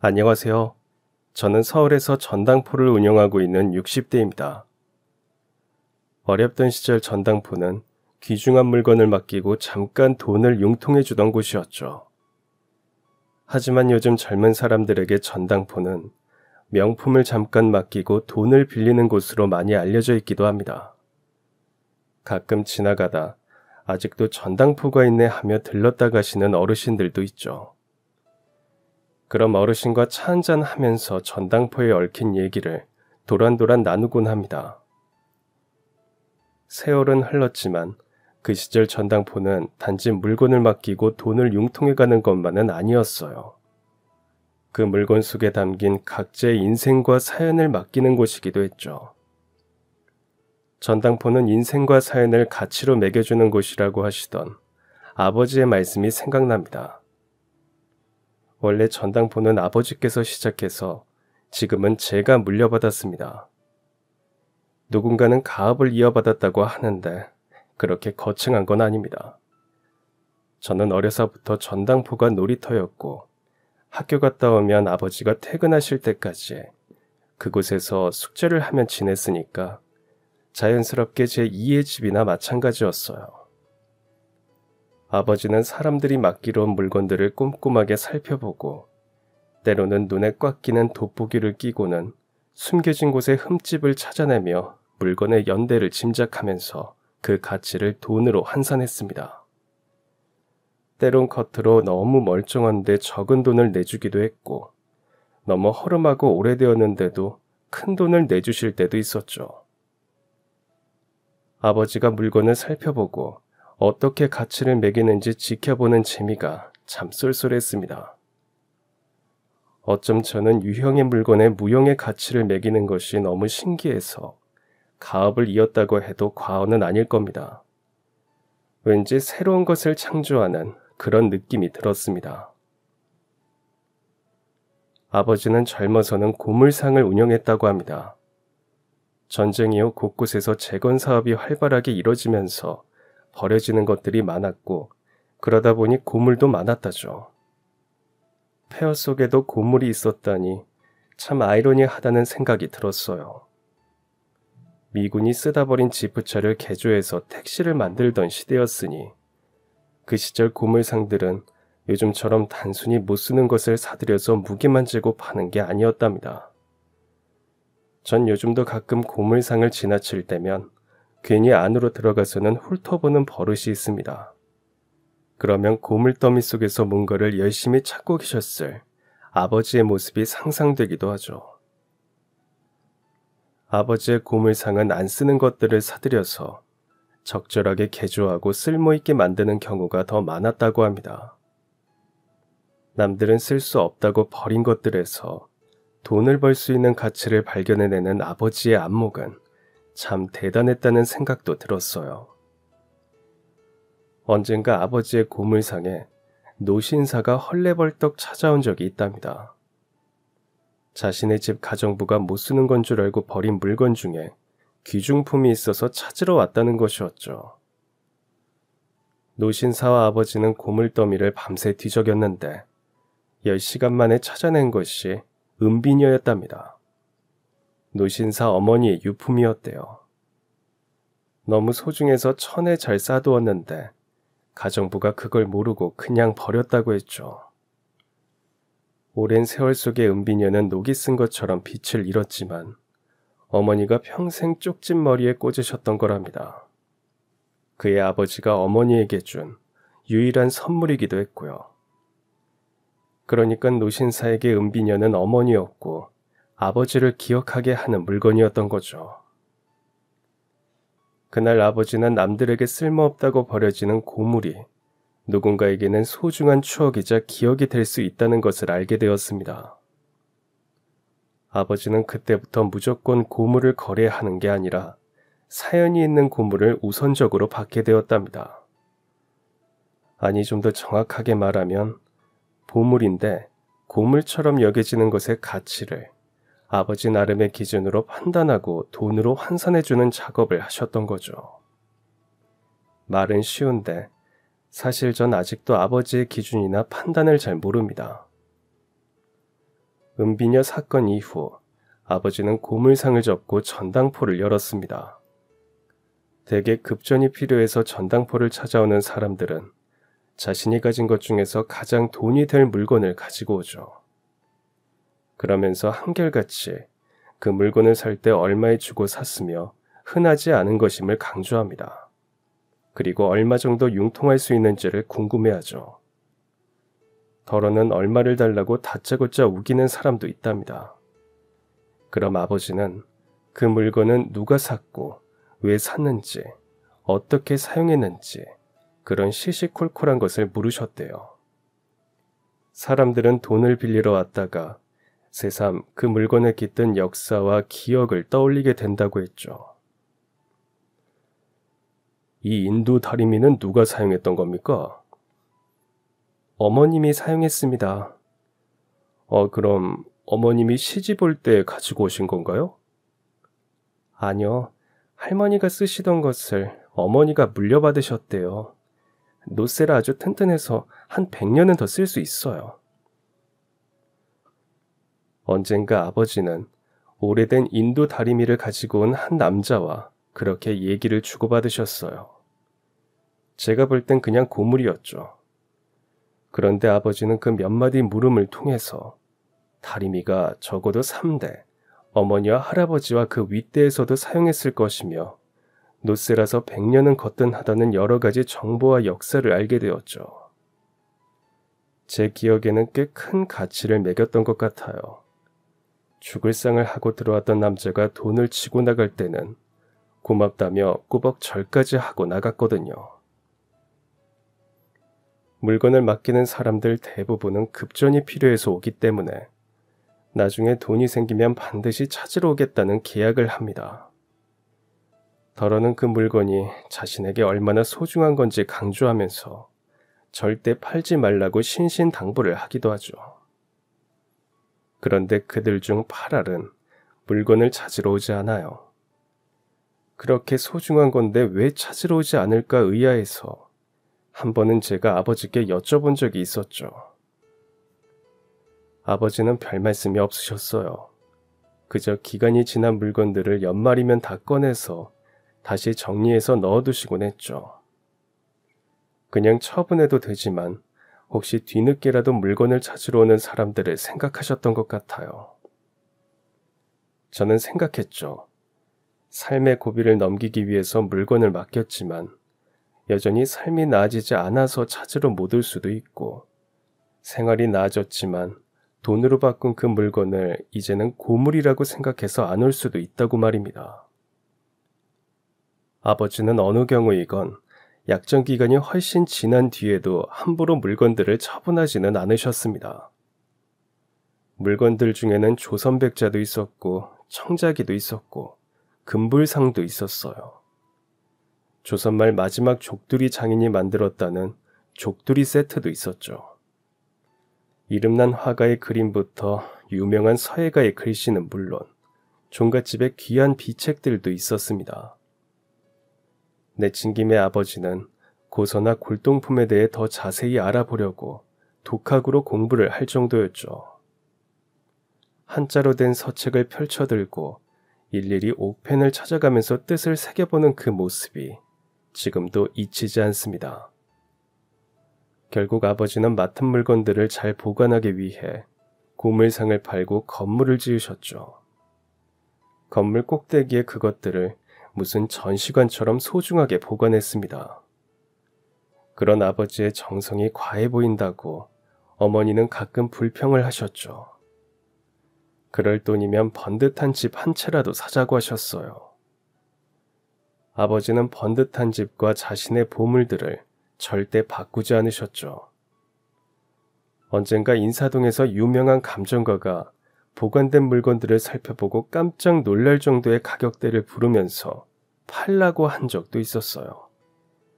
안녕하세요. 저는 서울에서 전당포를 운영하고 있는 60대입니다. 어렵던 시절 전당포는 귀중한 물건을 맡기고 잠깐 돈을 융통해 주던 곳이었죠. 하지만 요즘 젊은 사람들에게 전당포는 명품을 잠깐 맡기고 돈을 빌리는 곳으로 많이 알려져 있기도 합니다. 가끔 지나가다 아직도 전당포가 있네 하며 들렀다 가시는 어르신들도 있죠. 그럼 어르신과 차 한잔 하면서 전당포에 얽힌 얘기를 도란도란 나누곤 합니다. 세월은 흘렀지만 그 시절 전당포는 단지 물건을 맡기고 돈을 융통해 가는 것만은 아니었어요. 그 물건 속에 담긴 각자의 인생과 사연을 맡기는 곳이기도 했죠. 전당포는 인생과 사연을 가치로 매겨주는 곳이라고 하시던 아버지의 말씀이 생각납니다. 원래 전당포는 아버지께서 시작해서 지금은 제가 물려받았습니다. 누군가는 가업을 이어받았다고 하는데 그렇게 거창한 건 아닙니다. 저는 어려서부터 전당포가 놀이터였고 학교 갔다 오면 아버지가 퇴근하실 때까지 그곳에서 숙제를 하며 지냈으니까 자연스럽게 제 2의 집이나 마찬가지였어요. 아버지는 사람들이 맡기러 온 물건들을 꼼꼼하게 살펴보고 때로는 눈에 꽉 끼는 돋보기를 끼고는 숨겨진 곳의 흠집을 찾아내며 물건의 연대를 짐작하면서 그 가치를 돈으로 환산했습니다. 때론 겉으로 너무 멀쩡한데 적은 돈을 내주기도 했고 너무 허름하고 오래되었는데도 큰 돈을 내주실 때도 있었죠. 아버지가 물건을 살펴보고 어떻게 가치를 매기는지 지켜보는 재미가 참 쏠쏠했습니다. 어쩜 저는 유형의 물건에 무형의 가치를 매기는 것이 너무 신기해서 가업을 이었다고 해도 과언은 아닐 겁니다. 왠지 새로운 것을 창조하는 그런 느낌이 들었습니다. 아버지는 젊어서는 고물상을 운영했다고 합니다. 전쟁 이후 곳곳에서 재건 사업이 활발하게 이뤄지면서 버려지는 것들이 많았고 그러다 보니 고물도 많았다죠. 폐허 속에도 고물이 있었다니 참 아이러니하다는 생각이 들었어요. 미군이 쓰다 버린 지프차를 개조해서 택시를 만들던 시대였으니 그 시절 고물상들은 요즘처럼 단순히 못 쓰는 것을 사들여서 무게만 재고 파는 게 아니었답니다. 전 요즘도 가끔 고물상을 지나칠 때면 괜히 안으로 들어가서는 훑어보는 버릇이 있습니다. 그러면 고물더미 속에서 뭔가를 열심히 찾고 계셨을 아버지의 모습이 상상되기도 하죠. 아버지의 고물상은 안 쓰는 것들을 사들여서 적절하게 개조하고 쓸모있게 만드는 경우가 더 많았다고 합니다. 남들은 쓸 수 없다고 버린 것들에서 돈을 벌 수 있는 가치를 발견해내는 아버지의 안목은 참 대단했다는 생각도 들었어요. 언젠가 아버지의 고물상에 노신사가 헐레벌떡 찾아온 적이 있답니다. 자신의 집 가정부가 못 쓰는 건 줄 알고 버린 물건 중에 귀중품이 있어서 찾으러 왔다는 것이었죠. 노신사와 아버지는 고물더미를 밤새 뒤적였는데 10시간 만에 찾아낸 것이 은비녀였답니다. 노신사 어머니의 유품이었대요. 너무 소중해서 천에 잘 쌓아두었는데 가정부가 그걸 모르고 그냥 버렸다고 했죠. 오랜 세월 속의 은비녀는 녹이 쓴 것처럼 빛을 잃었지만 어머니가 평생 쪽진 머리에 꽂으셨던 거랍니다. 그의 아버지가 어머니에게 준 유일한 선물이기도 했고요. 그러니까 노신사에게 은비녀는 어머니였고 아버지를 기억하게 하는 물건이었던 거죠. 그날 아버지는 남들에게 쓸모없다고 버려지는 고물이 누군가에게는 소중한 추억이자 기억이 될 수 있다는 것을 알게 되었습니다. 아버지는 그때부터 무조건 고물을 거래하는 게 아니라 사연이 있는 고물을 우선적으로 받게 되었답니다. 아니, 좀 더 정확하게 말하면 보물인데 고물처럼 여겨지는 것의 가치를 아버지 나름의 기준으로 판단하고 돈으로 환산해주는 작업을 하셨던 거죠. 말은 쉬운데 사실 전 아직도 아버지의 기준이나 판단을 잘 모릅니다. 은비녀 사건 이후 아버지는 고물상을 접고 전당포를 열었습니다. 대개 급전이 필요해서 전당포를 찾아오는 사람들은 자신이 가진 것 중에서 가장 돈이 될 물건을 가지고 오죠. 그러면서 한결같이 그 물건을 살 때 얼마에 주고 샀으며 흔하지 않은 것임을 강조합니다. 그리고 얼마 정도 융통할 수 있는지를 궁금해하죠. 더러는 얼마를 달라고 다짜고짜 우기는 사람도 있답니다. 그럼 아버지는 그 물건은 누가 샀고 왜 샀는지, 어떻게 사용했는지 그런 시시콜콜한 것을 물으셨대요. 사람들은 돈을 빌리러 왔다가 새삼 그 물건에 깃든 역사와 기억을 떠올리게 된다고 했죠. 이 인도 다리미는 누가 사용했던 겁니까? 어머님이 사용했습니다. 그럼 어머님이 시집 올 때 가지고 오신 건가요? 아니요. 할머니가 쓰시던 것을 어머니가 물려받으셨대요. 노쇠라 아주 튼튼해서 한 100년은 더 쓸 수 있어요. 언젠가 아버지는 오래된 인도 다리미를 가지고 온 한 남자와 그렇게 얘기를 주고받으셨어요. 제가 볼 땐 그냥 고물이었죠. 그런데 아버지는 그 몇 마디 물음을 통해서 다리미가 적어도 3대, 어머니와 할아버지와 그 윗대에서도 사용했을 것이며 노쇠라서 100년은 거뜬하다는 여러 가지 정보와 역사를 알게 되었죠. 제 기억에는 꽤 큰 가치를 매겼던 것 같아요. 죽을 상을 하고 들어왔던 남자가 돈을 치고 나갈 때는 고맙다며 꾸벅 절까지 하고 나갔거든요. 물건을 맡기는 사람들 대부분은 급전이 필요해서 오기 때문에 나중에 돈이 생기면 반드시 찾으러 오겠다는 계약을 합니다. 더러는 그 물건이 자신에게 얼마나 소중한 건지 강조하면서 절대 팔지 말라고 신신당부를 하기도 하죠. 그런데 그들 중 8알은 물건을 찾으러 오지 않아요. 그렇게 소중한 건데 왜 찾으러 오지 않을까 의아해서 한 번은 제가 아버지께 여쭤본 적이 있었죠. 아버지는 별 말씀이 없으셨어요. 그저 기간이 지난 물건들을 연말이면 다 꺼내서 다시 정리해서 넣어두시곤 했죠. 그냥 처분해도 되지만 혹시 뒤늦게라도 물건을 찾으러 오는 사람들을 생각하셨던 것 같아요. 저는 생각했죠. 삶의 고비를 넘기기 위해서 물건을 맡겼지만 여전히 삶이 나아지지 않아서 찾으러 못 올 수도 있고 생활이 나아졌지만 돈으로 바꾼 그 물건을 이제는 고물이라고 생각해서 안 올 수도 있다고 말입니다. 아버지는 어느 경우이건 약정 기간이 훨씬 지난 뒤에도 함부로 물건들을 처분하지는 않으셨습니다. 물건들 중에는 조선백자도 있었고 청자기도 있었고 금불상도 있었어요. 조선말 마지막 족두리 장인이 만들었다는 족두리 세트도 있었죠. 이름난 화가의 그림부터 유명한 서예가의 글씨는 물론 종갓집에 귀한 비책들도 있었습니다. 내친김에 아버지는 고서나 골동품에 대해 더 자세히 알아보려고 독학으로 공부를 할 정도였죠. 한자로 된 서책을 펼쳐들고 일일이 옥펜을 찾아가면서 뜻을 새겨보는 그 모습이 지금도 잊히지 않습니다. 결국 아버지는 맡은 물건들을 잘 보관하기 위해 고물상을 팔고 건물을 지으셨죠. 건물 꼭대기에 그것들을 무슨 전시관처럼 소중하게 보관했습니다. 그런 아버지의 정성이 과해 보인다고 어머니는 가끔 불평을 하셨죠. 그럴 돈이면 번듯한 집 한 채라도 사자고 하셨어요. 아버지는 번듯한 집과 자신의 보물들을 절대 바꾸지 않으셨죠. 언젠가 인사동에서 유명한 감정가가 보관된 물건들을 살펴보고 깜짝 놀랄 정도의 가격대를 부르면서 팔라고 한 적도 있었어요.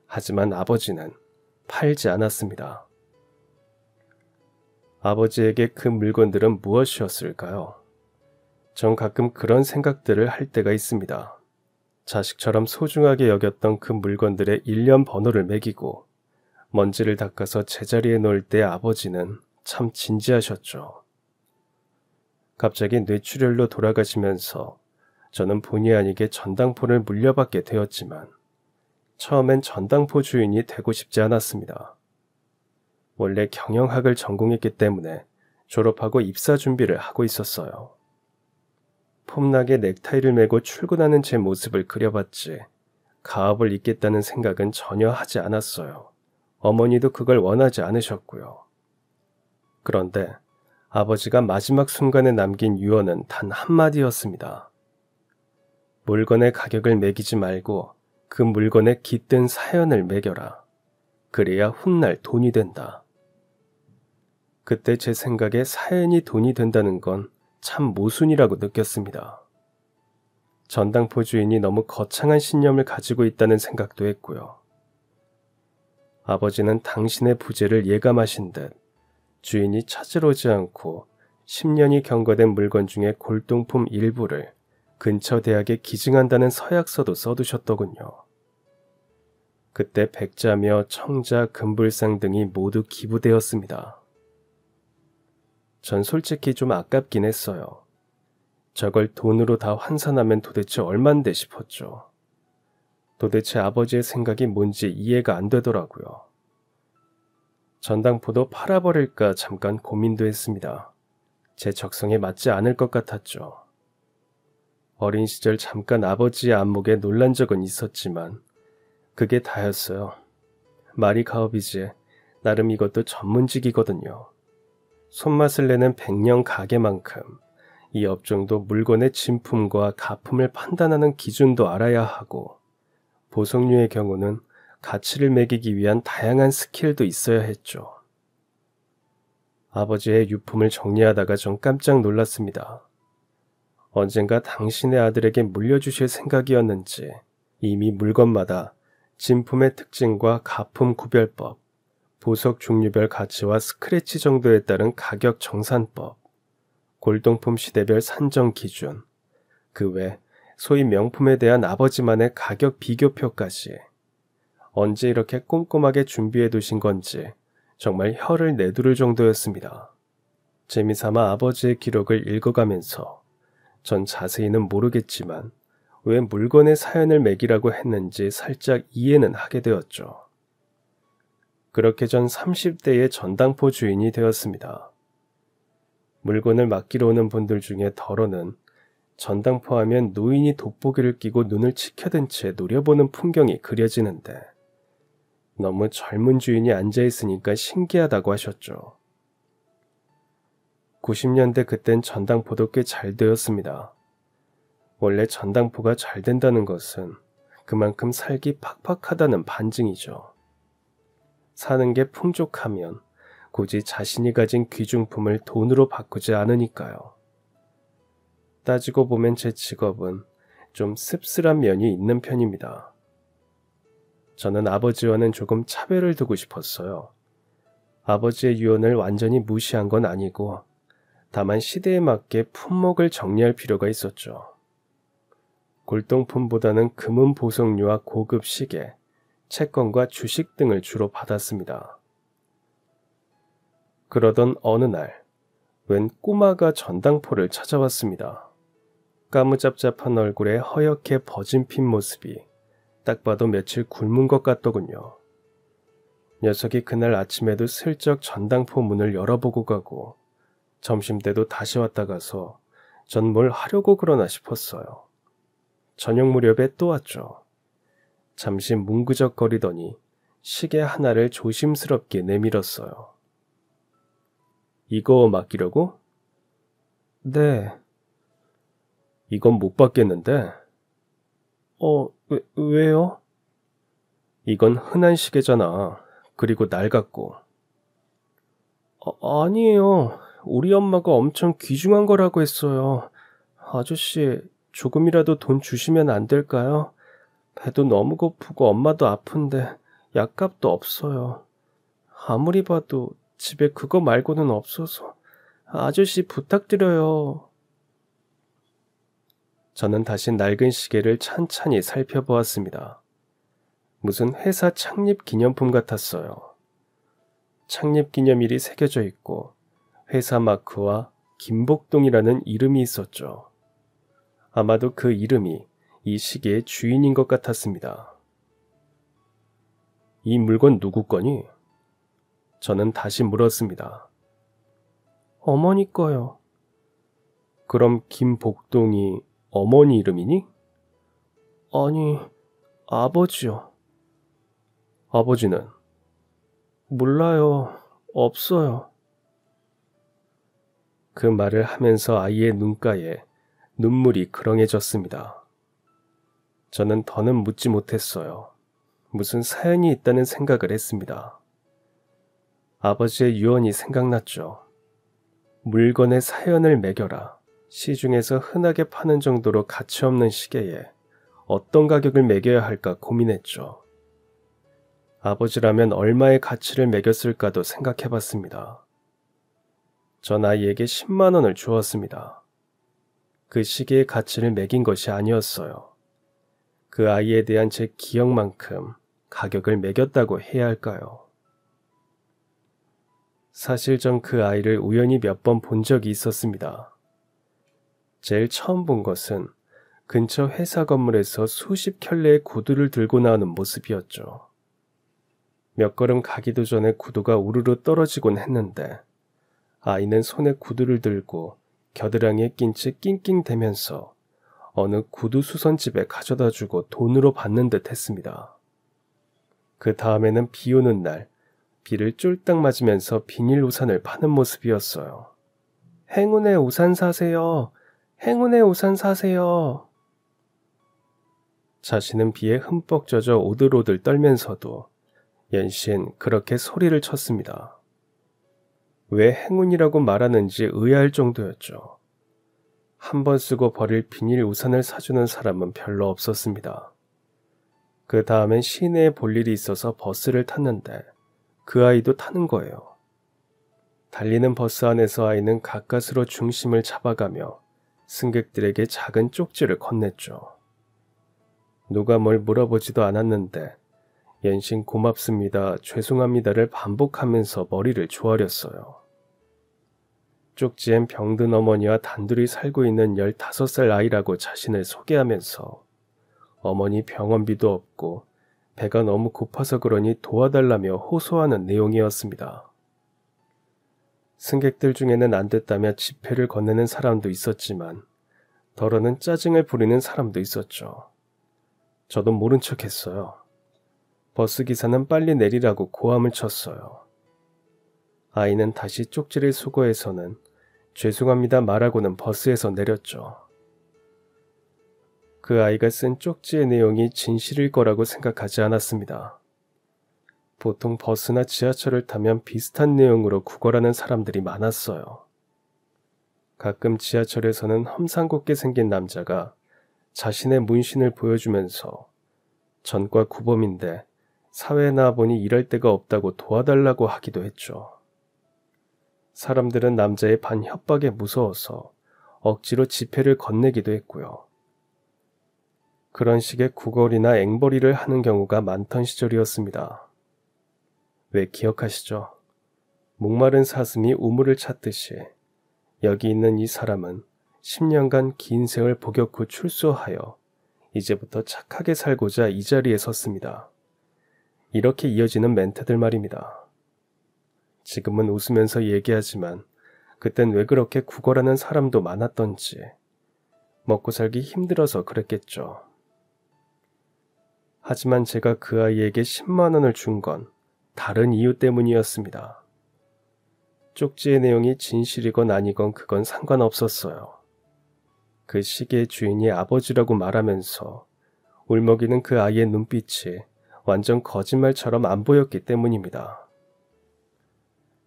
하지만 아버지는 팔지 않았습니다. 아버지에게 그 물건들은 무엇이었을까요? 전 가끔 그런 생각들을 할 때가 있습니다. 자식처럼 소중하게 여겼던 그 물건들의 일련 번호를 매기고 먼지를 닦아서 제자리에 놓을 때 아버지는 참 진지하셨죠. 갑자기 뇌출혈로 돌아가시면서 저는 본의 아니게 전당포를 물려받게 되었지만 처음엔 전당포 주인이 되고 싶지 않았습니다. 원래 경영학을 전공했기 때문에 졸업하고 입사 준비를 하고 있었어요. 폼나게 넥타이를 메고 출근하는 제 모습을 그려봤지 가업을 잇겠다는 생각은 전혀 하지 않았어요. 어머니도 그걸 원하지 않으셨고요. 그런데 아버지가 마지막 순간에 남긴 유언은 단 한마디였습니다. 물건의 가격을 매기지 말고 그 물건에 깃든 사연을 매겨라. 그래야 훗날 돈이 된다. 그때 제 생각에 사연이 돈이 된다는 건 참 모순이라고 느꼈습니다. 전당포 주인이 너무 거창한 신념을 가지고 있다는 생각도 했고요. 아버지는 당신의 부재를 예감하신 듯 주인이 찾으러 오지 않고 10년이 경과된 물건 중에 골동품 일부를 근처 대학에 기증한다는 서약서도 써두셨더군요. 그때 백자며 청자, 금불상 등이 모두 기부되었습니다. 전 솔직히 좀 아깝긴 했어요. 저걸 돈으로 다 환산하면 도대체 얼만데 싶었죠. 도대체 아버지의 생각이 뭔지 이해가 안 되더라고요. 전당포도 팔아버릴까 잠깐 고민도 했습니다. 제 적성에 맞지 않을 것 같았죠. 어린 시절 잠깐 아버지의 안목에 놀란 적은 있었지만 그게 다였어요. 말이 가업이지 나름 이것도 전문직이거든요. 손맛을 내는 백년 가게만큼 이 업종도 물건의 진품과 가품을 판단하는 기준도 알아야 하고 보석류의 경우는 가치를 매기기 위한 다양한 스킬도 있어야 했죠. 아버지의 유품을 정리하다가 전 깜짝 놀랐습니다. 언젠가 당신의 아들에게 물려주실 생각이었는지 이미 물건마다 진품의 특징과 가품 구별법, 보석 종류별 가치와 스크래치 정도에 따른 가격 정산법, 골동품 시대별 산정 기준, 그 외 소위 명품에 대한 아버지만의 가격 비교표까지 언제 이렇게 꼼꼼하게 준비해 두신 건지 정말 혀를 내두를 정도였습니다. 재미삼아 아버지의 기록을 읽어가면서 전 자세히는 모르겠지만 왜 물건의 사연을 매기라고 했는지 살짝 이해는 하게 되었죠. 그렇게 전 30대의 전당포 주인이 되었습니다. 물건을 맡기러 오는 분들 중에 덜어는 전당포 하면 노인이 돋보기를 끼고 눈을 치켜든 채 노려보는 풍경이 그려지는데 너무 젊은 주인이 앉아있으니까 신기하다고 하셨죠. 90년대 그땐 전당포도 꽤 잘 되었습니다. 원래 전당포가 잘 된다는 것은 그만큼 살기 팍팍하다는 반증이죠. 사는 게 풍족하면 굳이 자신이 가진 귀중품을 돈으로 바꾸지 않으니까요. 따지고 보면 제 직업은 좀 씁쓸한 면이 있는 편입니다. 저는 아버지와는 조금 차별을 두고 싶었어요. 아버지의 유언을 완전히 무시한 건 아니고 다만 시대에 맞게 품목을 정리할 필요가 있었죠. 골동품보다는 금은 보석류와 고급 시계, 채권과 주식 등을 주로 받았습니다. 그러던 어느 날, 웬 꼬마가 전당포를 찾아왔습니다. 까무잡잡한 얼굴에 허옇게 버진 핀 모습이 딱 봐도 며칠 굶은 것 같더군요. 녀석이 그날 아침에도 슬쩍 전당포 문을 열어보고 가고 점심때도 다시 왔다 가서 전 뭘 하려고 그러나 싶었어요. 저녁 무렵에 또 왔죠. 잠시 뭉그적거리더니 시계 하나를 조심스럽게 내밀었어요. 이거 맡기려고? 네. 이건 못 받겠는데? 왜요? 이건 흔한 시계잖아. 그리고 낡았고. 아니에요. 우리 엄마가 엄청 귀중한 거라고 했어요. 아저씨, 조금이라도 돈 주시면 안 될까요? 배도 너무 고프고 엄마도 아픈데 약값도 없어요. 아무리 봐도 집에 그거 말고는 없어서 아저씨 부탁드려요. 저는 다시 낡은 시계를 찬찬히 살펴보았습니다. 무슨 회사 창립 기념품 같았어요. 창립 기념일이 새겨져 있고 회사 마크와 김복동이라는 이름이 있었죠. 아마도 그 이름이 이 시계의 주인인 것 같았습니다. 이 물건 누구 거니? 저는 다시 물었습니다. 어머니 거요. 그럼 김복동이 어머니 이름이니? 아니, 아버지요. 아버지는? 몰라요. 없어요. 그 말을 하면서 아이의 눈가에 눈물이 그렁해졌습니다. 저는 더는 묻지 못했어요. 무슨 사연이 있다는 생각을 했습니다. 아버지의 유언이 생각났죠. 물건의 사연을 매겨라. 시중에서 흔하게 파는 정도로 가치 없는 시계에 어떤 가격을 매겨야 할까 고민했죠. 아버지라면 얼마의 가치를 매겼을까도 생각해봤습니다. 전 아이에게 10만 원을 주었습니다. 그 시계의 가치를 매긴 것이 아니었어요. 그 아이에 대한 제 기억만큼 가격을 매겼다고 해야 할까요? 사실 전 그 아이를 우연히 몇 번 본 적이 있었습니다. 제일 처음 본 것은 근처 회사 건물에서 수십 켤레의 구두를 들고 나오는 모습이었죠. 몇 걸음 가기도 전에 구두가 우르르 떨어지곤 했는데 아이는 손에 구두를 들고 겨드랑이에 낀 채 낑낑대면서 어느 구두 수선집에 가져다 주고 돈으로 받는 듯 했습니다. 그 다음에는 비 오는 날 비를 쫄딱 맞으면서 비닐 우산을 파는 모습이었어요. 행운의 우산 사세요. 행운의 우산 사세요. 자신은 비에 흠뻑 젖어 오들오들 떨면서도 연신 그렇게 소리를 쳤습니다. 왜 행운이라고 말하는지 의아할 정도였죠. 한 번 쓰고 버릴 비닐 우산을 사주는 사람은 별로 없었습니다. 그 다음엔 시내에 볼 일이 있어서 버스를 탔는데 그 아이도 타는 거예요. 달리는 버스 안에서 아이는 가까스로 중심을 잡아가며 승객들에게 작은 쪽지를 건넸죠. 누가 뭘 물어보지도 않았는데 연신 고맙습니다, 죄송합니다를 반복하면서 머리를 조아렸어요. 쪽지엔 병든 어머니와 단둘이 살고 있는 15살 아이라고 자신을 소개하면서 어머니 병원비도 없고 배가 너무 고파서 그러니 도와달라며 호소하는 내용이었습니다. 승객들 중에는 안 됐다며 지폐를 건네는 사람도 있었지만 덜어는 짜증을 부리는 사람도 있었죠. 저도 모른 척했어요. 버스기사는 빨리 내리라고 고함을 쳤어요. 아이는 다시 쪽지를 수거해서는 죄송합니다 말하고는 버스에서 내렸죠. 그 아이가 쓴 쪽지의 내용이 진실일 거라고 생각하지 않았습니다. 보통 버스나 지하철을 타면 비슷한 내용으로 구걸하는 사람들이 많았어요. 가끔 지하철에서는 험상궂게 생긴 남자가 자신의 문신을 보여주면서 전과 구범인데 사회에 나와보니 이럴 데가 없다고 도와달라고 하기도 했죠. 사람들은 남자의 반협박에 무서워서 억지로 지폐를 건네기도 했고요. 그런 식의 구걸이나 앵벌이를 하는 경우가 많던 시절이었습니다. 왜 기억하시죠? 목마른 사슴이 우물을 찾듯이 여기 있는 이 사람은 10년간 긴 세월 복역 후 출소하여 이제부터 착하게 살고자 이 자리에 섰습니다. 이렇게 이어지는 멘트들 말입니다. 지금은 웃으면서 얘기하지만 그땐 왜 그렇게 구걸하는 사람도 많았던지 먹고 살기 힘들어서 그랬겠죠. 하지만 제가 그 아이에게 10만 원을 준 건 다른 이유 때문이었습니다. 쪽지의 내용이 진실이건 아니건 그건 상관없었어요. 그 시계의 주인이 아버지라고 말하면서 울먹이는 그 아이의 눈빛이 완전 거짓말처럼 안 보였기 때문입니다.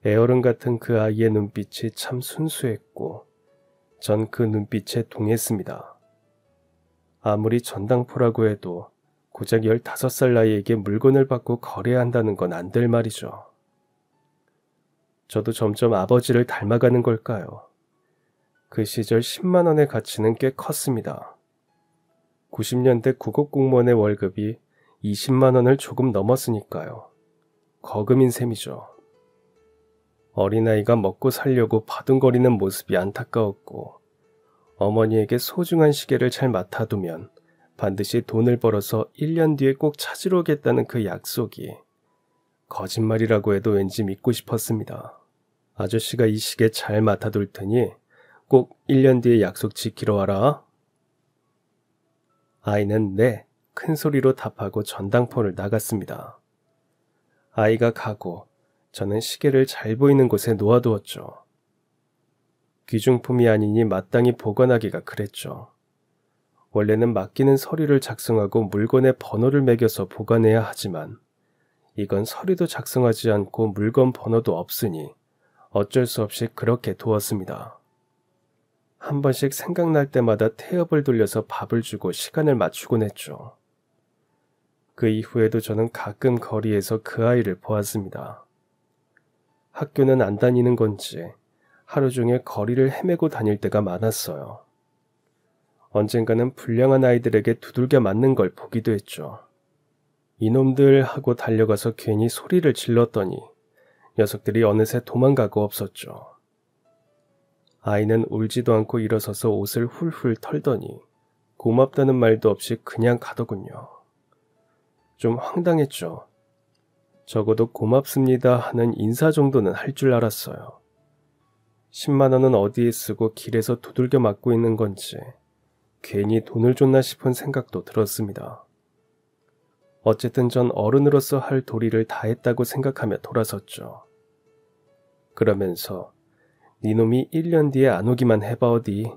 애어른 같은 그 아이의 눈빛이 참 순수했고 전 그 눈빛에 동했습니다. 아무리 전당포라고 해도 고작 15살 나이에게 물건을 받고 거래한다는 건 안 될 말이죠. 저도 점점 아버지를 닮아가는 걸까요? 그 시절 10만 원의 가치는 꽤 컸습니다. 90년대 구급공무원의 월급이 20만 원을 조금 넘었으니까요. 거금인 셈이죠. 어린아이가 먹고 살려고 바둥거리는 모습이 안타까웠고, 어머니에게 소중한 시계를 잘 맡아두면 반드시 돈을 벌어서 1년 뒤에 꼭 찾으러 오겠다는 그 약속이 거짓말이라고 해도 왠지 믿고 싶었습니다. 아저씨가 이 시계 잘 맡아둘 테니 꼭 1년 뒤에 약속 지키러 와라. 아이는 네, 큰 소리로 답하고 전당포를 나갔습니다. 아이가 가고 저는 시계를 잘 보이는 곳에 놓아두었죠. 귀중품이 아니니 마땅히 보관하기가 그랬죠. 원래는 맡기는 서류를 작성하고 물건의 번호를 매겨서 보관해야 하지만 이건 서류도 작성하지 않고 물건 번호도 없으니 어쩔 수 없이 그렇게 두었습니다. 한 번씩 생각날 때마다 태엽을 돌려서 밥을 주고 시간을 맞추곤 했죠. 그 이후에도 저는 가끔 거리에서 그 아이를 보았습니다. 학교는 안 다니는 건지 하루 종일 거리를 헤매고 다닐 때가 많았어요. 언젠가는 불량한 아이들에게 두들겨 맞는 걸 보기도 했죠. 이놈들 하고 달려가서 괜히 소리를 질렀더니 녀석들이 어느새 도망가고 없었죠. 아이는 울지도 않고 일어서서 옷을 훌훌 털더니 고맙다는 말도 없이 그냥 가더군요. 좀 황당했죠. 적어도 고맙습니다 하는 인사 정도는 할 줄 알았어요. 10만 원은 어디에 쓰고 길에서 두들겨 맞고 있는 건지 괜히 돈을 줬나 싶은 생각도 들었습니다. 어쨌든 전 어른으로서 할 도리를 다했다고 생각하며 돌아섰죠. 그러면서 니놈이 1년 뒤에 안 오기만 해봐 어디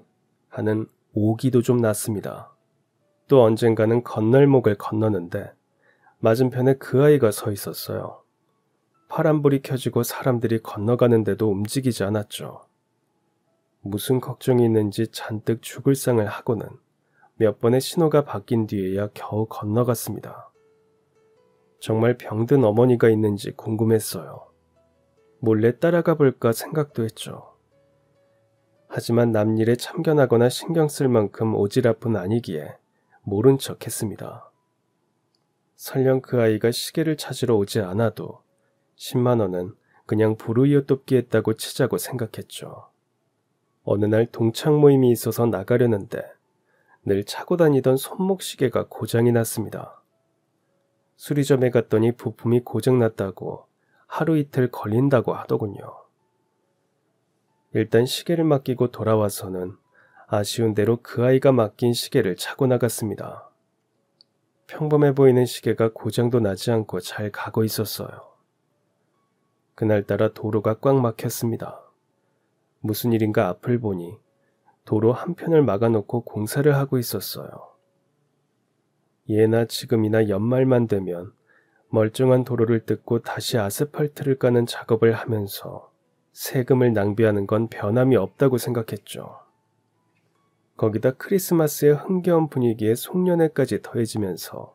하는 오기도 좀 났습니다. 또 언젠가는 건널목을 건너는데 맞은편에 그 아이가 서 있었어요. 파란불이 켜지고 사람들이 건너가는데도 움직이지 않았죠. 무슨 걱정이 있는지 잔뜩 죽을 상을 하고는 몇 번의 신호가 바뀐 뒤에야 겨우 건너갔습니다. 정말 병든 어머니가 있는지 궁금했어요. 몰래 따라가 볼까 생각도 했죠. 하지만 남일에 참견하거나 신경 쓸 만큼 오지랖은 아니기에 모른 척 했습니다. 설령 그 아이가 시계를 찾으러 오지 않아도 10만 원은 그냥 불우이웃 돕기 했다고 치자고 생각했죠. 어느 날 동창 모임이 있어서 나가려는데 늘 차고 다니던 손목 시계가 고장이 났습니다. 수리점에 갔더니 부품이 고장났다고 하루 이틀 걸린다고 하더군요. 일단 시계를 맡기고 돌아와서는 아쉬운 대로 그 아이가 맡긴 시계를 차고 나갔습니다. 평범해 보이는 시계가 고장도 나지 않고 잘 가고 있었어요. 그날따라 도로가 꽉 막혔습니다. 무슨 일인가 앞을 보니 도로 한편을 막아놓고 공사를 하고 있었어요. 예나 지금이나 연말만 되면 멀쩡한 도로를 뜯고 다시 아스팔트를 까는 작업을 하면서 세금을 낭비하는 건 변함이 없다고 생각했죠. 거기다 크리스마스의 흥겨운 분위기에 송년회까지 더해지면서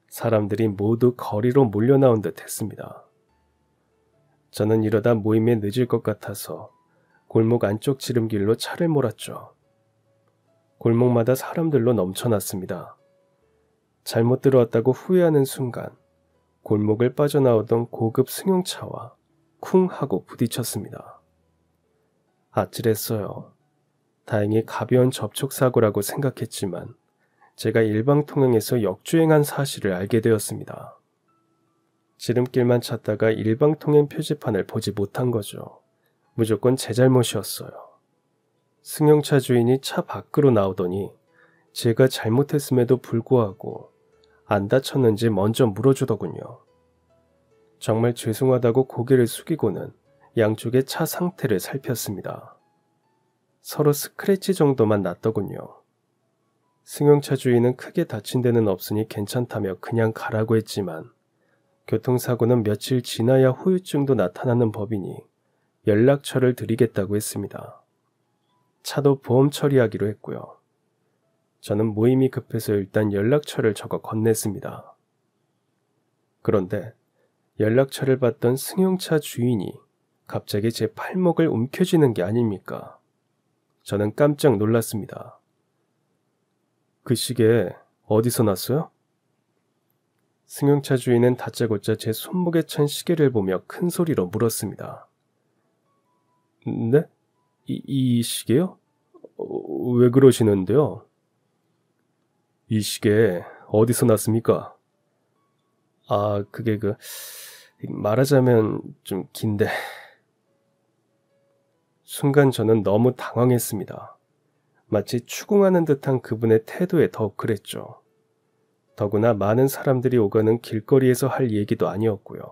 사람들이 모두 거리로 몰려나온 듯 했습니다. 저는 이러다 모임에 늦을 것 같아서 골목 안쪽 지름길로 차를 몰았죠. 골목마다 사람들로 넘쳐났습니다. 잘못 들어왔다고 후회하는 순간 골목을 빠져나오던 고급 승용차와 쿵 하고 부딪혔습니다. 아찔했어요. 다행히 가벼운 접촉사고라고 생각했지만 제가 일방통행에서 역주행한 사실을 알게 되었습니다. 지름길만 찾다가 일방통행 표지판을 보지 못한 거죠. 무조건 제 잘못이었어요. 승용차 주인이 차 밖으로 나오더니 제가 잘못했음에도 불구하고 안 다쳤는지 먼저 물어주더군요. 정말 죄송하다고 고개를 숙이고는 양쪽의 차 상태를 살폈습니다. 서로 스크래치 정도만 났더군요. 승용차 주인은 크게 다친 데는 없으니 괜찮다며 그냥 가라고 했지만 교통사고는 며칠 지나야 후유증도 나타나는 법이니 연락처를 드리겠다고 했습니다. 차도 보험 처리하기로 했고요. 저는 모임이 급해서 일단 연락처를 적어 건넸습니다. 그런데 연락처를 받던 승용차 주인이 갑자기 제 팔목을 움켜쥐는 게 아닙니까? 저는 깜짝 놀랐습니다. 그 시계 어디서 났어요? 승용차 주인은 다짜고짜 제 손목에 찬 시계를 보며 큰 소리로 물었습니다. 네? 이 시계요? 왜 그러시는데요? 이 시계 어디서 났습니까? 그게 말하자면 좀 긴데. 순간 저는 너무 당황했습니다. 마치 추궁하는 듯한 그분의 태도에 더욱 그랬죠. 더구나 많은 사람들이 오가는 길거리에서 할 얘기도 아니었고요.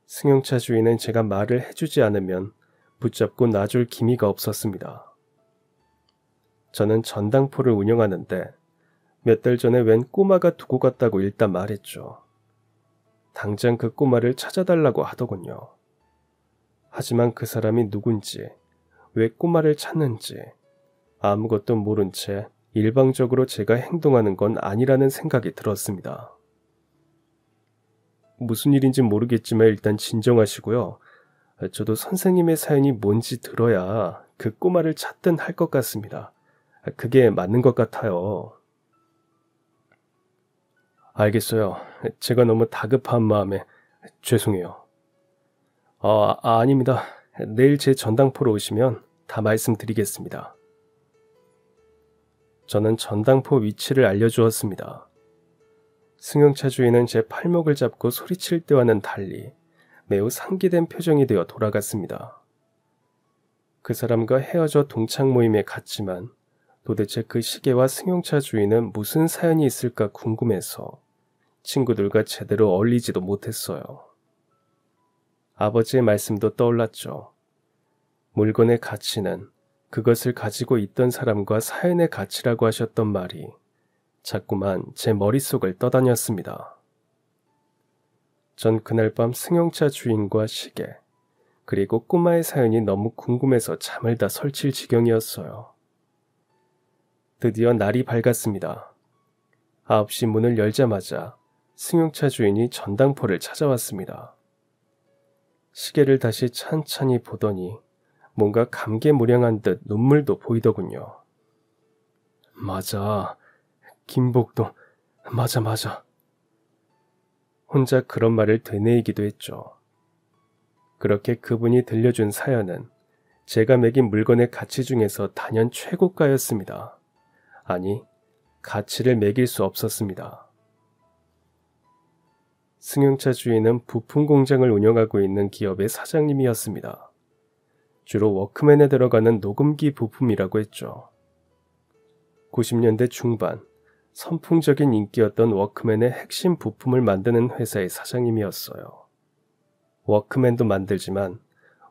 승용차 주인은 제가 말을 해주지 않으면 붙잡고 놔줄 기미가 없었습니다. 저는 전당포를 운영하는데 몇 달 전에 웬 꼬마가 두고 갔다고 일단 말했죠. 당장 그 꼬마를 찾아달라고 하더군요. 하지만 그 사람이 누군지, 왜 꼬마를 찾는지 아무것도 모른 채 일방적으로 제가 행동하는 건 아니라는 생각이 들었습니다. 무슨 일인지 모르겠지만 일단 진정하시고요. 저도 선생님의 사연이 뭔지 들어야 그 꼬마를 찾든 할 것 같습니다. 그게 맞는 것 같아요. 알겠어요. 제가 너무 다급한 마음에 죄송해요. 아닙니다. 내일 제 전당포로 오시면 다 말씀드리겠습니다. 저는 전당포 위치를 알려주었습니다. 승용차 주인은 제 팔목을 잡고 소리칠 때와는 달리 매우 상기된 표정이 되어 돌아갔습니다. 그 사람과 헤어져 동창 모임에 갔지만 도대체 그 시계와 승용차 주인은 무슨 사연이 있을까 궁금해서 친구들과 제대로 어울리지도 못했어요. 아버지의 말씀도 떠올랐죠. 물건의 가치는 그것을 가지고 있던 사람과 사연의 가치라고 하셨던 말이 자꾸만 제 머릿속을 떠다녔습니다. 전 그날 밤 승용차 주인과 시계, 그리고 꼬마의 사연이 너무 궁금해서 잠을 다 설칠 지경이었어요. 드디어 날이 밝았습니다. 9시 문을 열자마자 승용차 주인이 전당포를 찾아왔습니다. 시계를 다시 찬찬히 보더니 뭔가 감개무량한 듯 눈물도 보이더군요. 맞아. 김복동. 맞아. 혼자 그런 말을 되뇌이기도 했죠. 그렇게 그분이 들려준 사연은 제가 매긴 물건의 가치 중에서 단연 최고가였습니다. 아니, 가치를 매길 수 없었습니다. 승용차 주인은 부품 공장을 운영하고 있는 기업의 사장님이었습니다. 주로 워크맨에 들어가는 녹음기 부품이라고 했죠. 90년대 중반, 선풍적인 인기였던 워크맨의 핵심 부품을 만드는 회사의 사장님이었어요. 워크맨도 만들지만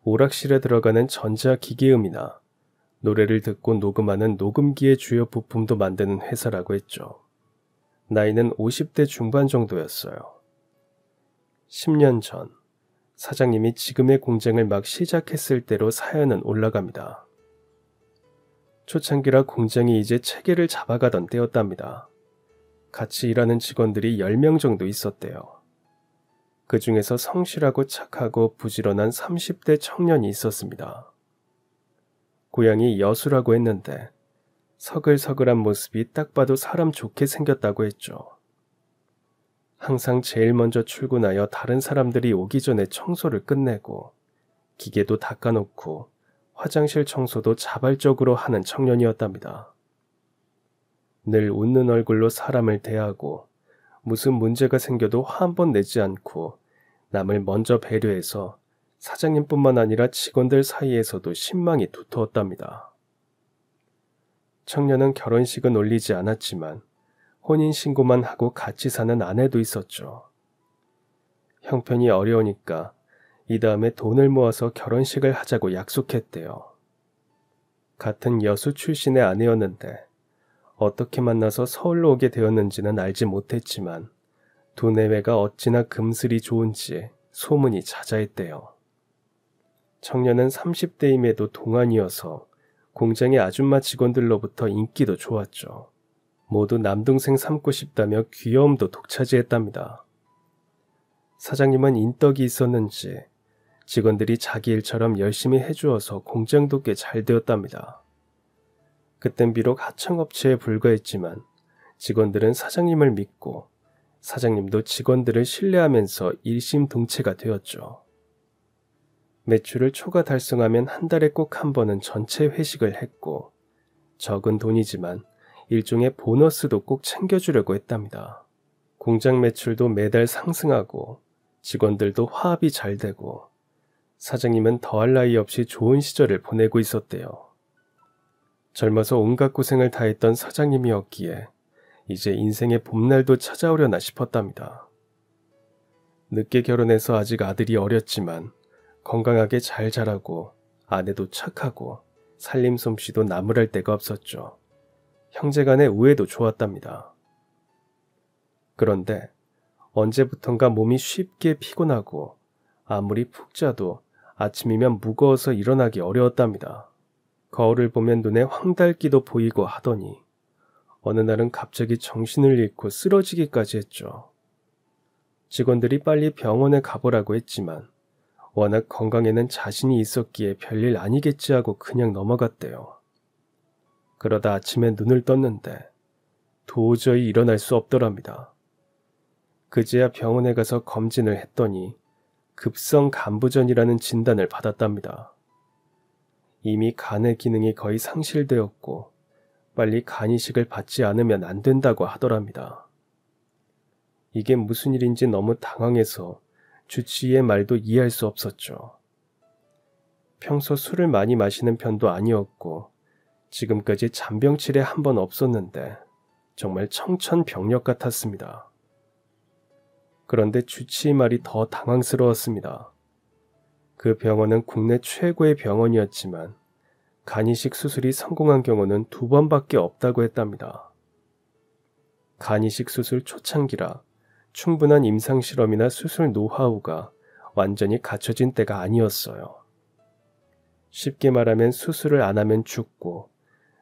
오락실에 들어가는 전자기계음이나 노래를 듣고 녹음하는 녹음기의 주요 부품도 만드는 회사라고 했죠. 나이는 50대 중반 정도였어요. 10년 전, 사장님이 지금의 공장을 막 시작했을 때로 사연은 올라갑니다. 초창기라 공장이 이제 체계를 잡아가던 때였답니다. 같이 일하는 직원들이 10명 정도 있었대요. 그 중에서 성실하고 착하고 부지런한 30대 청년이 있었습니다. 고향이 여수라고 했는데 서글서글한 모습이 딱 봐도 사람 좋게 생겼다고 했죠. 항상 제일 먼저 출근하여 다른 사람들이 오기 전에 청소를 끝내고 기계도 닦아놓고 화장실 청소도 자발적으로 하는 청년이었답니다. 늘 웃는 얼굴로 사람을 대하고 무슨 문제가 생겨도 화 한 번 내지 않고 남을 먼저 배려해서 사장님뿐만 아니라 직원들 사이에서도 신망이 두터웠답니다. 청년은 결혼식은 올리지 않았지만 혼인신고만 하고 같이 사는 아내도 있었죠. 형편이 어려우니까 이 다음에 돈을 모아서 결혼식을 하자고 약속했대요. 같은 여수 출신의 아내였는데 어떻게 만나서 서울로 오게 되었는지는 알지 못했지만 두 내외가 어찌나 금슬이 좋은지 소문이 자자했대요. 청년은 30대임에도 동안이어서 공장의 아줌마 직원들로부터 인기도 좋았죠. 모두 남동생 삼고 싶다며 귀여움도 독차지했답니다. 사장님은 인덕이 있었는지 직원들이 자기 일처럼 열심히 해주어서 공장도 꽤 잘 되었답니다. 그땐 비록 하청업체에 불과했지만 직원들은 사장님을 믿고 사장님도 직원들을 신뢰하면서 일심동체가 되었죠. 매출을 초과 달성하면 한 달에 꼭 한 번은 전체 회식을 했고 적은 돈이지만 일종의 보너스도 꼭 챙겨주려고 했답니다. 공장 매출도 매달 상승하고 직원들도 화합이 잘 되고 사장님은 더할 나위 없이 좋은 시절을 보내고 있었대요. 젊어서 온갖 고생을 다했던 사장님이었기에 이제 인생의 봄날도 찾아오려나 싶었답니다. 늦게 결혼해서 아직 아들이 어렸지만 건강하게 잘 자라고 아내도 착하고 살림 솜씨도 나무랄 데가 없었죠. 형제간의 우애도 좋았답니다. 그런데 언제부턴가 몸이 쉽게 피곤하고 아무리 푹 자도 아침이면 무거워서 일어나기 어려웠답니다. 거울을 보면 눈에 황달기도 보이고 하더니 어느 날은 갑자기 정신을 잃고 쓰러지기까지 했죠. 직원들이 빨리 병원에 가보라고 했지만 워낙 건강에는 자신이 있었기에 별일 아니겠지 하고 그냥 넘어갔대요. 그러다 아침에 눈을 떴는데 도저히 일어날 수 없더랍니다. 그제야 병원에 가서 검진을 했더니 급성 간부전이라는 진단을 받았답니다. 이미 간의 기능이 거의 상실되었고 빨리 간이식을 받지 않으면 안 된다고 하더랍니다. 이게 무슨 일인지 너무 당황해서 주치의의 말도 이해할 수 없었죠. 평소 술을 많이 마시는 편도 아니었고 지금까지 잔병치레 한 번 없었는데 정말 청천벽력 같았습니다. 그런데 주치의 말이 더 당황스러웠습니다. 그 병원은 국내 최고의 병원이었지만 간이식 수술이 성공한 경우는 2번밖에 없다고 했답니다. 간이식 수술 초창기라 충분한 임상실험이나 수술 노하우가 완전히 갖춰진 때가 아니었어요. 쉽게 말하면 수술을 안 하면 죽고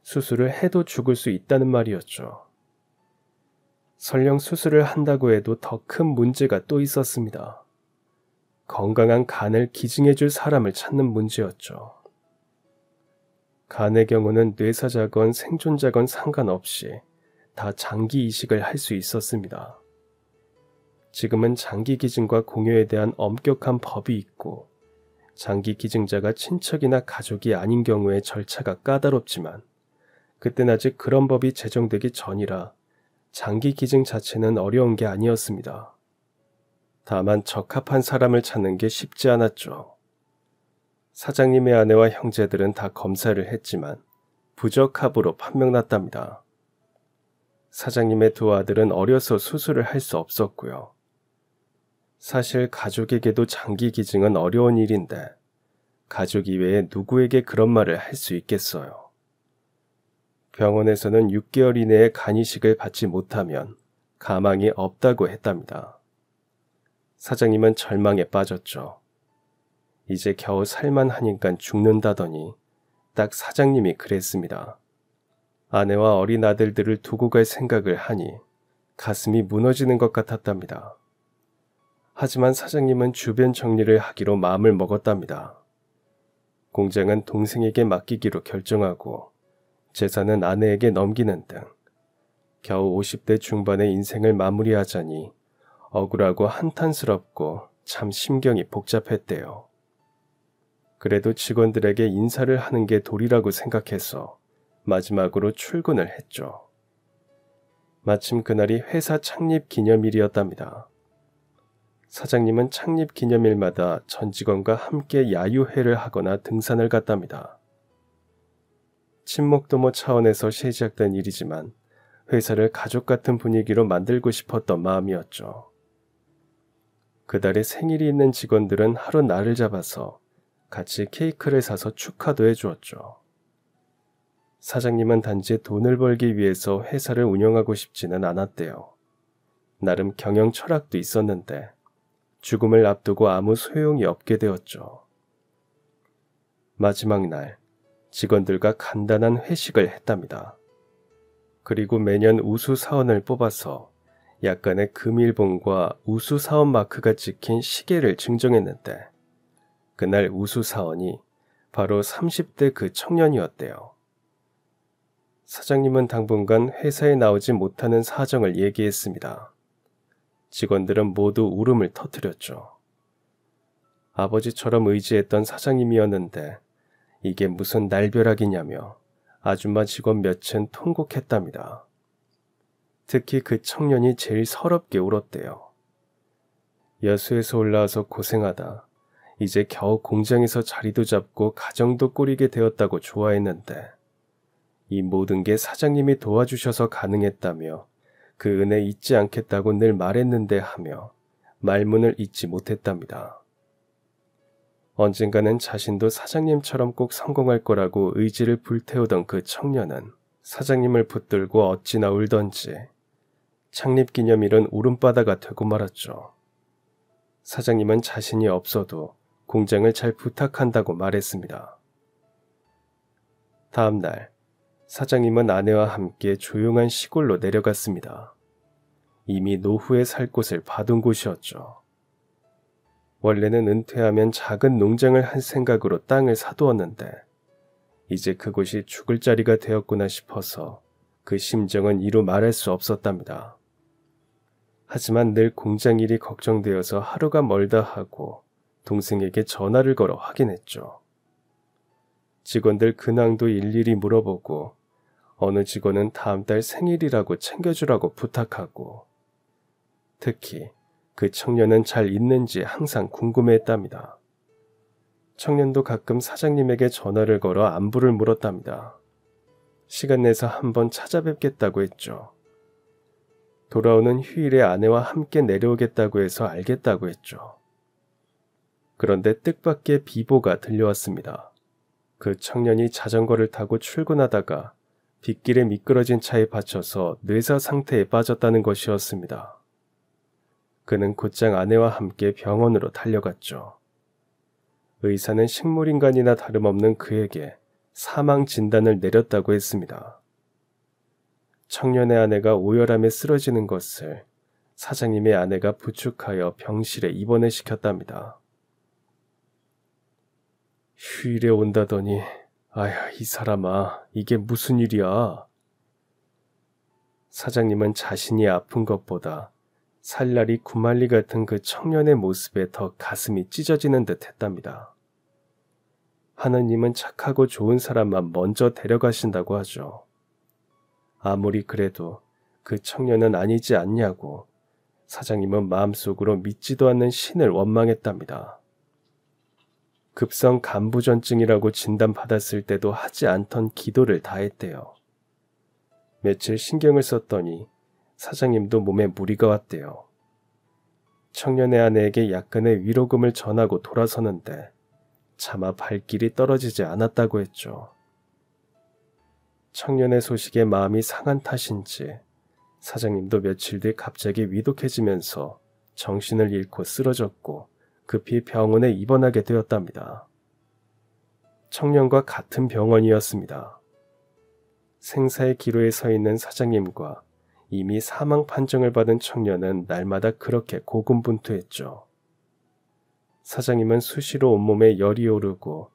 수술을 해도 죽을 수 있다는 말이었죠. 설령 수술을 한다고 해도 더 큰 문제가 또 있었습니다. 건강한 간을 기증해줄 사람을 찾는 문제였죠. 간의 경우는 뇌사자건 생존자건 상관없이 다 장기 이식을 할 수 있었습니다. 지금은 장기 기증과 공여에 대한 엄격한 법이 있고 장기 기증자가 친척이나 가족이 아닌 경우에 절차가 까다롭지만 그땐 아직 그런 법이 제정되기 전이라 장기 기증 자체는 어려운 게 아니었습니다. 다만 적합한 사람을 찾는 게 쉽지 않았죠. 사장님의 아내와 형제들은 다 검사를 했지만 부적합으로 판명났답니다. 사장님의 2 아들은 어려서 수술을 할 수 없었고요. 사실 가족에게도 장기 기증은 어려운 일인데 가족 이외에 누구에게 그런 말을 할 수 있겠어요. 병원에서는 6개월 이내에 간이식을 받지 못하면 가망이 없다고 했답니다. 사장님은 절망에 빠졌죠. 이제 겨우 살만하니까 죽는다더니 딱 사장님이 그랬습니다. 아내와 어린 아들들을 두고 갈 생각을 하니 가슴이 무너지는 것 같았답니다. 하지만 사장님은 주변 정리를 하기로 마음을 먹었답니다. 공장은 동생에게 맡기기로 결정하고 재산은 아내에게 넘기는 등 겨우 50대 중반의 인생을 마무리하자니 억울하고 한탄스럽고 참 심경이 복잡했대요. 그래도 직원들에게 인사를 하는 게 도리라고 생각해서 마지막으로 출근을 했죠. 마침 그날이 회사 창립 기념일이었답니다. 사장님은 창립 기념일마다 전 직원과 함께 야유회를 하거나 등산을 갔답니다. 친목도모 차원에서 시작된 일이지만 회사를 가족 같은 분위기로 만들고 싶었던 마음이었죠. 그달에 생일이 있는 직원들은 하루 날을 잡아서 같이 케이크를 사서 축하도 해주었죠. 사장님은 단지 돈을 벌기 위해서 회사를 운영하고 싶지는 않았대요. 나름 경영 철학도 있었는데 죽음을 앞두고 아무 소용이 없게 되었죠. 마지막 날 직원들과 간단한 회식을 했답니다. 그리고 매년 우수 사원을 뽑아서 약간의 금일봉과 우수 사원 마크가 찍힌 시계를 증정했는데 그날 우수 사원이 바로 30대 그 청년이었대요. 사장님은 당분간 회사에 나오지 못하는 사정을 얘기했습니다. 직원들은 모두 울음을 터뜨렸죠. 아버지처럼 의지했던 사장님이었는데 이게 무슨 날벼락이냐며 아줌마 직원 몇은 통곡했답니다. 특히 그 청년이 제일 서럽게 울었대요. 여수에서 올라와서 고생하다 이제 겨우 공장에서 자리도 잡고 가정도 꾸리게 되었다고 좋아했는데 이 모든 게 사장님이 도와주셔서 가능했다며 그 은혜 잊지 않겠다고 늘 말했는데 하며 말문을 잇지 못했답니다. 언젠가는 자신도 사장님처럼 꼭 성공할 거라고 의지를 불태우던 그 청년은 사장님을 붙들고 어찌나 울던지 창립기념일은 울음바다가 되고 말았죠. 사장님은 자신이 없어도 공장을 잘 부탁한다고 말했습니다. 다음 날 사장님은 아내와 함께 조용한 시골로 내려갔습니다. 이미 노후에 살 곳을 봐둔 곳이었죠. 원래는 은퇴하면 작은 농장을 할 생각으로 땅을 사두었는데 이제 그곳이 죽을 자리가 되었구나 싶어서 그 심정은 이루 말할 수 없었답니다. 하지만 늘 공장 일이 걱정되어서 하루가 멀다 하고 동생에게 전화를 걸어 확인했죠. 직원들 근황도 일일이 물어보고 어느 직원은 다음 달 생일이라고 챙겨주라고 부탁하고 특히 그 청년은 잘 있는지 항상 궁금해했답니다. 청년도 가끔 사장님에게 전화를 걸어 안부를 물었답니다. 시간 내서 한번 찾아뵙겠다고 했죠. 돌아오는 휴일에 아내와 함께 내려오겠다고 해서 알겠다고 했죠. 그런데 뜻밖의 비보가 들려왔습니다. 그 청년이 자전거를 타고 출근하다가 빗길에 미끄러진 차에 받쳐서 뇌사 상태에 빠졌다는 것이었습니다. 그는 곧장 아내와 함께 병원으로 달려갔죠. 의사는 식물인간이나 다름없는 그에게 사망 진단을 내렸다고 했습니다. 청년의 아내가 오열함에 쓰러지는 것을 사장님의 아내가 부축하여 병실에 입원을 시켰답니다. 휴일에 온다더니 아야 이 사람아 이게 무슨 일이야. 사장님은 자신이 아픈 것보다 살날이 구말리 같은 그 청년의 모습에 더 가슴이 찢어지는 듯 했답니다. 하느님은 착하고 좋은 사람만 먼저 데려가신다고 하죠. 아무리 그래도 그 청년은 아니지 않냐고 사장님은 마음속으로 믿지도 않는 신을 원망했답니다. 급성 간부전증이라고 진단받았을 때도 하지 않던 기도를 다했대요. 며칠 신경을 썼더니 사장님도 몸에 무리가 왔대요. 청년의 아내에게 약간의 위로금을 전하고 돌아서는데 차마 발길이 떨어지지 않았다고 했죠. 청년의 소식에 마음이 상한 탓인지 사장님도 며칠 뒤 갑자기 위독해지면서 정신을 잃고 쓰러졌고 급히 병원에 입원하게 되었답니다. 청년과 같은 병원이었습니다. 생사의 기로에 서 있는 사장님과 이미 사망 판정을 받은 청년은 날마다 그렇게 고군분투했죠. 사장님은 수시로 온몸에 열이 오르고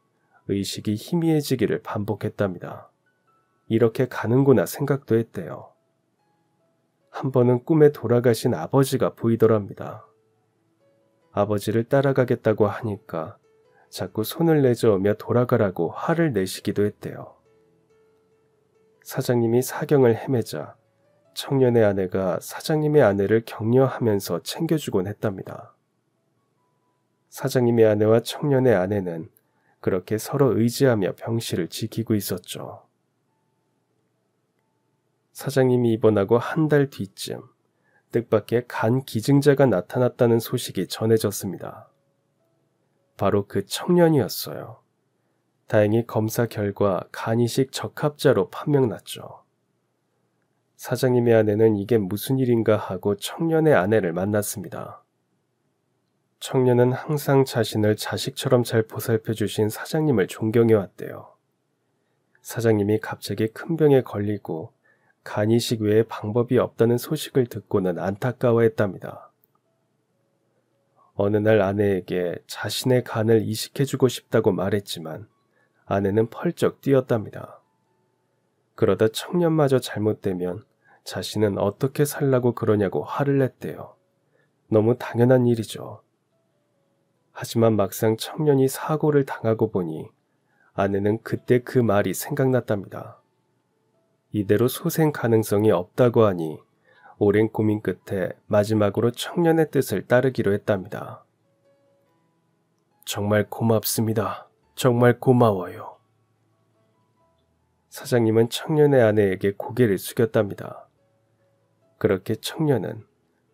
의식이 희미해지기를 반복했답니다. 이렇게 가는구나 생각도 했대요. 한 번은 꿈에 돌아가신 아버지가 보이더랍니다. 아버지를 따라가겠다고 하니까 자꾸 손을 내저으며 돌아가라고 화를 내시기도 했대요. 사장님이 사경을 헤매자 청년의 아내가 사장님의 아내를 격려하면서 챙겨주곤 했답니다. 사장님의 아내와 청년의 아내는 그렇게 서로 의지하며 병실을 지키고 있었죠. 사장님이 입원하고 한 달 뒤쯤 뜻밖의 간 기증자가 나타났다는 소식이 전해졌습니다. 바로 그 청년이었어요. 다행히 검사 결과 간이식 적합자로 판명났죠. 사장님의 아내는 이게 무슨 일인가 하고 청년의 아내를 만났습니다. 청년은 항상 자신을 자식처럼 잘 보살펴 주신 사장님을 존경해왔대요. 사장님이 갑자기 큰 병에 걸리고 간이식 외에 방법이 없다는 소식을 듣고는 안타까워했답니다. 어느 날 아내에게 자신의 간을 이식해주고 싶다고 말했지만 아내는 펄쩍 뛰었답니다. 그러다 청년마저 잘못되면 자신은 어떻게 살라고 그러냐고 화를 냈대요. 너무 당연한 일이죠. 하지만 막상 청년이 사고를 당하고 보니 아내는 그때 그 말이 생각났답니다. 이대로 소생 가능성이 없다고 하니 오랜 고민 끝에 마지막으로 청년의 뜻을 따르기로 했답니다. 정말 고맙습니다. 정말 고마워요. 사장님은 청년의 아내에게 고개를 숙였답니다. 그렇게 청년은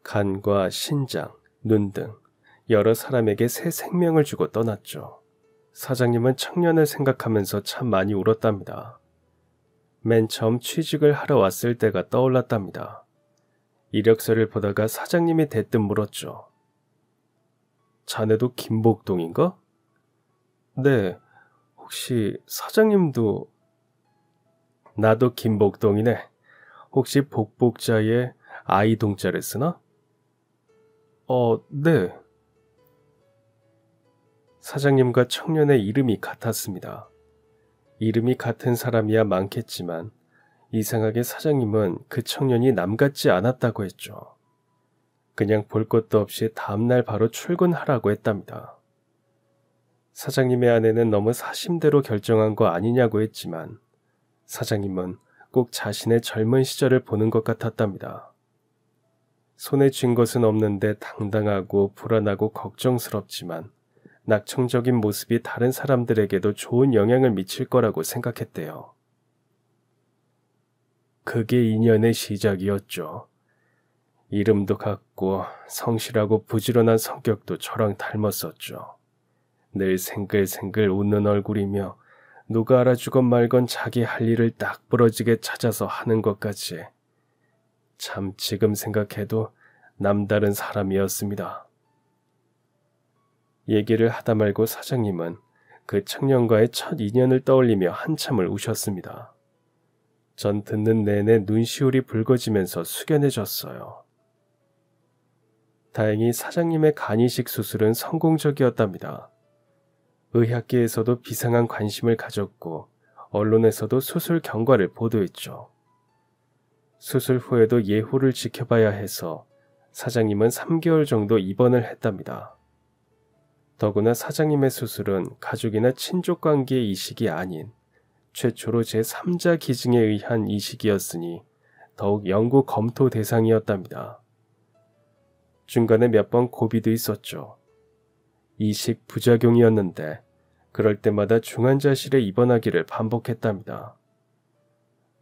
간과 신장, 눈 등 여러 사람에게 새 생명을 주고 떠났죠. 사장님은 청년을 생각하면서 참 많이 울었답니다. 맨 처음 취직을 하러 왔을 때가 떠올랐답니다. 이력서를 보다가 사장님이 대뜸 물었죠. 자네도 김복동인가? 네, 혹시 사장님도... 나도 김복동이네. 혹시 복복자에 아이동자를 쓰나? 네. 사장님과 청년의 이름이 같았습니다. 이름이 같은 사람이야 많겠지만 이상하게 사장님은 그 청년이 남 같지 않았다고 했죠. 그냥 볼 것도 없이 다음날 바로 출근하라고 했답니다. 사장님의 아내는 너무 사심대로 결정한 거 아니냐고 했지만 사장님은 꼭 자신의 젊은 시절을 보는 것 같았답니다. 손에 쥔 것은 없는데 당당하고 불안하고 걱정스럽지만 낙천적인 모습이 다른 사람들에게도 좋은 영향을 미칠 거라고 생각했대요. 그게 인연의 시작이었죠. 이름도 같고 성실하고 부지런한 성격도 저랑 닮았었죠. 늘 생글생글 웃는 얼굴이며 누가 알아주건 말건 자기 할 일을 딱 부러지게 찾아서 하는 것까지. 참 지금 생각해도 남다른 사람이었습니다. 얘기를 하다 말고 사장님은 그 청년과의 첫 인연을 떠올리며 한참을 우셨습니다. 전 듣는 내내 눈시울이 붉어지면서 숙연해졌어요. 다행히 사장님의 간이식 수술은 성공적이었답니다. 의학계에서도 비상한 관심을 가졌고 언론에서도 수술 경과를 보도했죠. 수술 후에도 예후를 지켜봐야 해서 사장님은 3개월 정도 입원을 했답니다. 더구나 사장님의 수술은 가족이나 친족 관계의 이식이 아닌 최초로 제3자 기증에 의한 이식이었으니 더욱 연구 검토 대상이었답니다. 중간에 몇 번 고비도 있었죠. 이식 부작용이었는데 그럴 때마다 중환자실에 입원하기를 반복했답니다.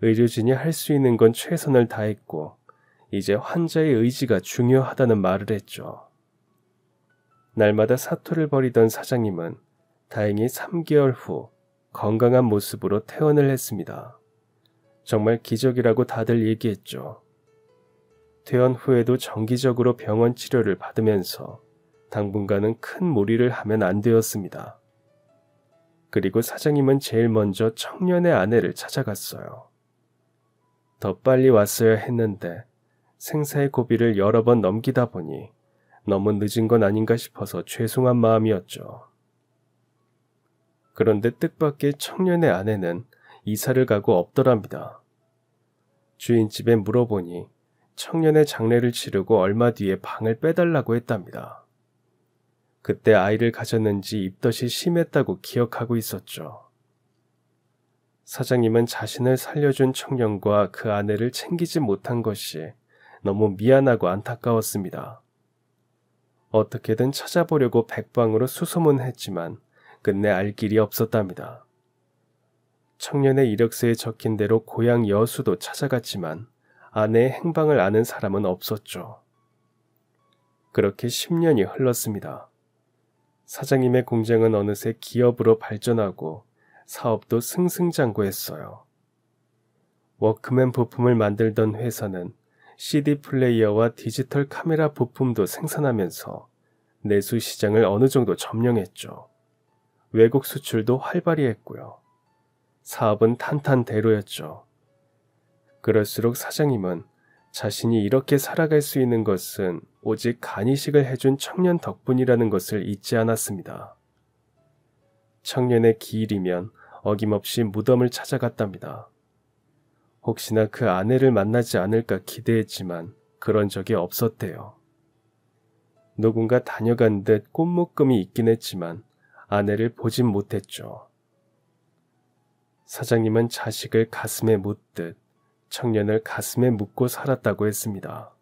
의료진이 할 수 있는 건 최선을 다했고 이제 환자의 의지가 중요하다는 말을 했죠. 날마다 사투를 벌이던 사장님은 다행히 3개월 후 건강한 모습으로 퇴원을 했습니다. 정말 기적이라고 다들 얘기했죠. 퇴원 후에도 정기적으로 병원 치료를 받으면서 당분간은 큰 무리를 하면 안 되었습니다. 그리고 사장님은 제일 먼저 청년의 아내를 찾아갔어요. 더 빨리 왔어야 했는데 생사의 고비를 여러 번 넘기다 보니 너무 늦은 건 아닌가 싶어서 죄송한 마음이었죠. 그런데 뜻밖의 청년의 아내는 이사를 가고 없더랍니다. 주인집에 물어보니 청년의 장례를 치르고 얼마 뒤에 방을 빼달라고 했답니다. 그때 아이를 가졌는지 입덧이 심했다고 기억하고 있었죠. 사장님은 자신을 살려준 청년과 그 아내를 챙기지 못한 것이 너무 미안하고 안타까웠습니다. 어떻게든 찾아보려고 백방으로 수소문했지만 끝내 알 길이 없었답니다. 청년의 이력서에 적힌 대로 고향 여수도 찾아갔지만 아내의 행방을 아는 사람은 없었죠. 그렇게 10년이 흘렀습니다. 사장님의 공장은 어느새 기업으로 발전하고 사업도 승승장구했어요. 워크맨 부품을 만들던 회사는 CD 플레이어와 디지털 카메라 부품도 생산하면서 내수 시장을 어느 정도 점령했죠. 외국 수출도 활발히 했고요. 사업은 탄탄대로였죠. 그럴수록 사장님은 자신이 이렇게 살아갈 수 있는 것은 오직 간이식을 해준 청년 덕분이라는 것을 잊지 않았습니다. 청년의 기일이면 어김없이 무덤을 찾아갔답니다. 혹시나 그 아내를 만나지 않을까 기대했지만 그런 적이 없었대요. 누군가 다녀간 듯 꽃묶음이 있긴 했지만 아내를 보진 못했죠. 사장님은 자식을 가슴에 묻듯 청년을 가슴에 묻고 살았다고 했습니다.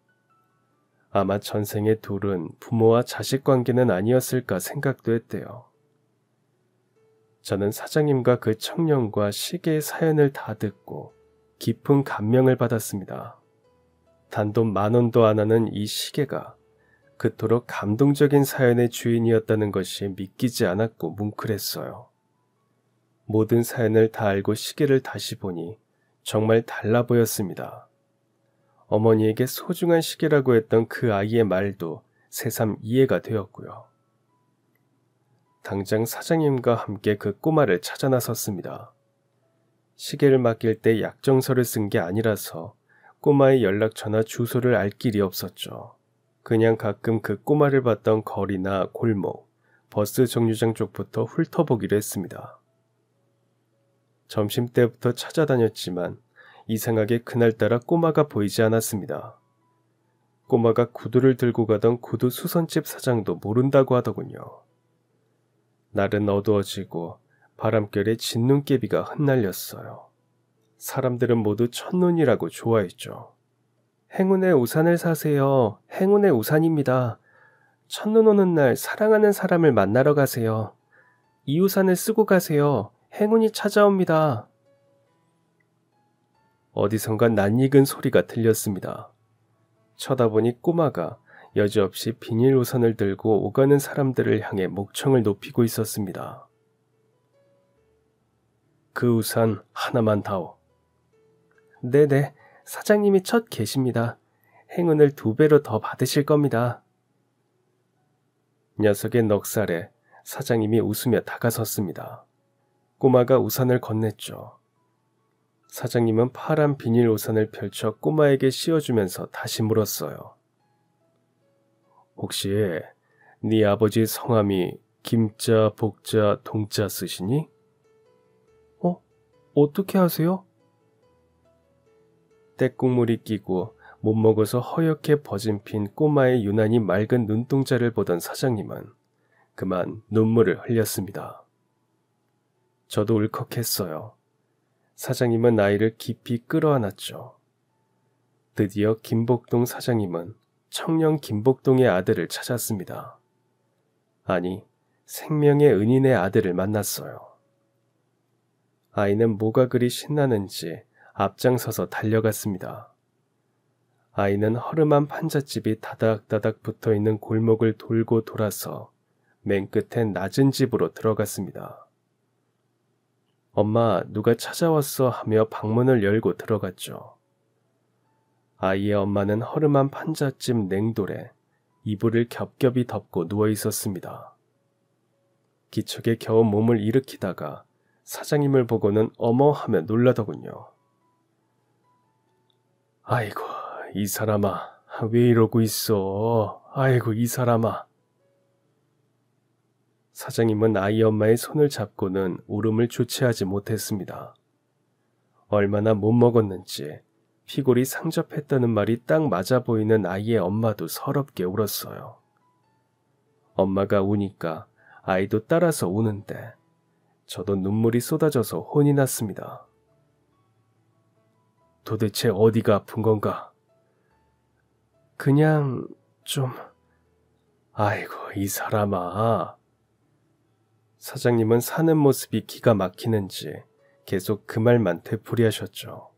아마 전생의 둘은 부모와 자식 관계는 아니었을까 생각도 했대요. 저는 사장님과 그 청년과 시계의 사연을 다 듣고 깊은 감명을 받았습니다. 단돈 10,000원도 안 하는 이 시계가 그토록 감동적인 사연의 주인이었다는 것이 믿기지 않았고 뭉클했어요. 모든 사연을 다 알고 시계를 다시 보니 정말 달라 보였습니다. 어머니에게 소중한 시계라고 했던 그 아이의 말도 새삼 이해가 되었고요. 당장 사장님과 함께 그 꼬마를 찾아 나섰습니다. 시계를 맡길 때 약정서를 쓴 게 아니라서 꼬마의 연락처나 주소를 알 길이 없었죠. 그냥 가끔 그 꼬마를 봤던 거리나 골목, 버스 정류장 쪽부터 훑어보기로 했습니다. 점심때부터 찾아다녔지만 이상하게 그날따라 꼬마가 보이지 않았습니다. 꼬마가 구두를 들고 가던 구두 수선집 사장도 모른다고 하더군요. 날은 어두워지고 바람결에 진눈깨비가 흩날렸어요. 사람들은 모두 첫눈이라고 좋아했죠. 행운의 우산을 사세요. 행운의 우산입니다. 첫눈 오는 날 사랑하는 사람을 만나러 가세요. 이 우산을 쓰고 가세요. 행운이 찾아옵니다. 어디선가 낯익은 소리가 들렸습니다. 쳐다보니 꼬마가 여지없이 비닐 우산을 들고 오가는 사람들을 향해 목청을 높이고 있었습니다. 그 우산 하나만 다오. 네네, 사장님이 첫 계십니다. 행운을 2배로 더 받으실 겁니다. 녀석의 넉살에 사장님이 웃으며 다가섰습니다. 꼬마가 우산을 건넸죠. 사장님은 파란 비닐 우산을 펼쳐 꼬마에게 씌워주면서 다시 물었어요. 혹시 네 아버지 성함이 김자, 복자, 동자 쓰시니? 어떻게 아세요? 때국물이 끼고 못 먹어서 허옇게 버진 핀 꼬마의 유난히 맑은 눈동자를 보던 사장님은 그만 눈물을 흘렸습니다. 저도 울컥했어요. 사장님은 아이를 깊이 끌어안았죠. 드디어 김복동 사장님은 청년 김복동의 아들을 찾았습니다. 아니, 생명의 은인의 아들을 만났어요. 아이는 뭐가 그리 신나는지 앞장서서 달려갔습니다. 아이는 허름한 판잣집이 다닥다닥 붙어있는 골목을 돌고 돌아서 맨 끝에 낮은 집으로 들어갔습니다. 엄마, 누가 찾아왔어 하며 방문을 열고 들어갔죠. 아이의 엄마는 허름한 판잣집 냉돌에 이불을 겹겹이 덮고 누워 있었습니다. 기척에 겨우 몸을 일으키다가 사장님을 보고는 어머 하며 놀라더군요. 아이고, 이 사람아, 왜 이러고 있어? 아이고, 이 사람아. 사장님은 아이 엄마의 손을 잡고는 울음을 주체하지 못했습니다. 얼마나 못 먹었는지 피골이 상접했다는 말이 딱 맞아 보이는 아이의 엄마도 서럽게 울었어요. 엄마가 우니까 아이도 따라서 우는데 저도 눈물이 쏟아져서 혼이 났습니다. 도대체 어디가 아픈 건가? 그냥 좀... 아이고, 이 사람아. 사장님은 사는 모습이 기가 막히는지 계속 그 말만 되풀이하셨죠.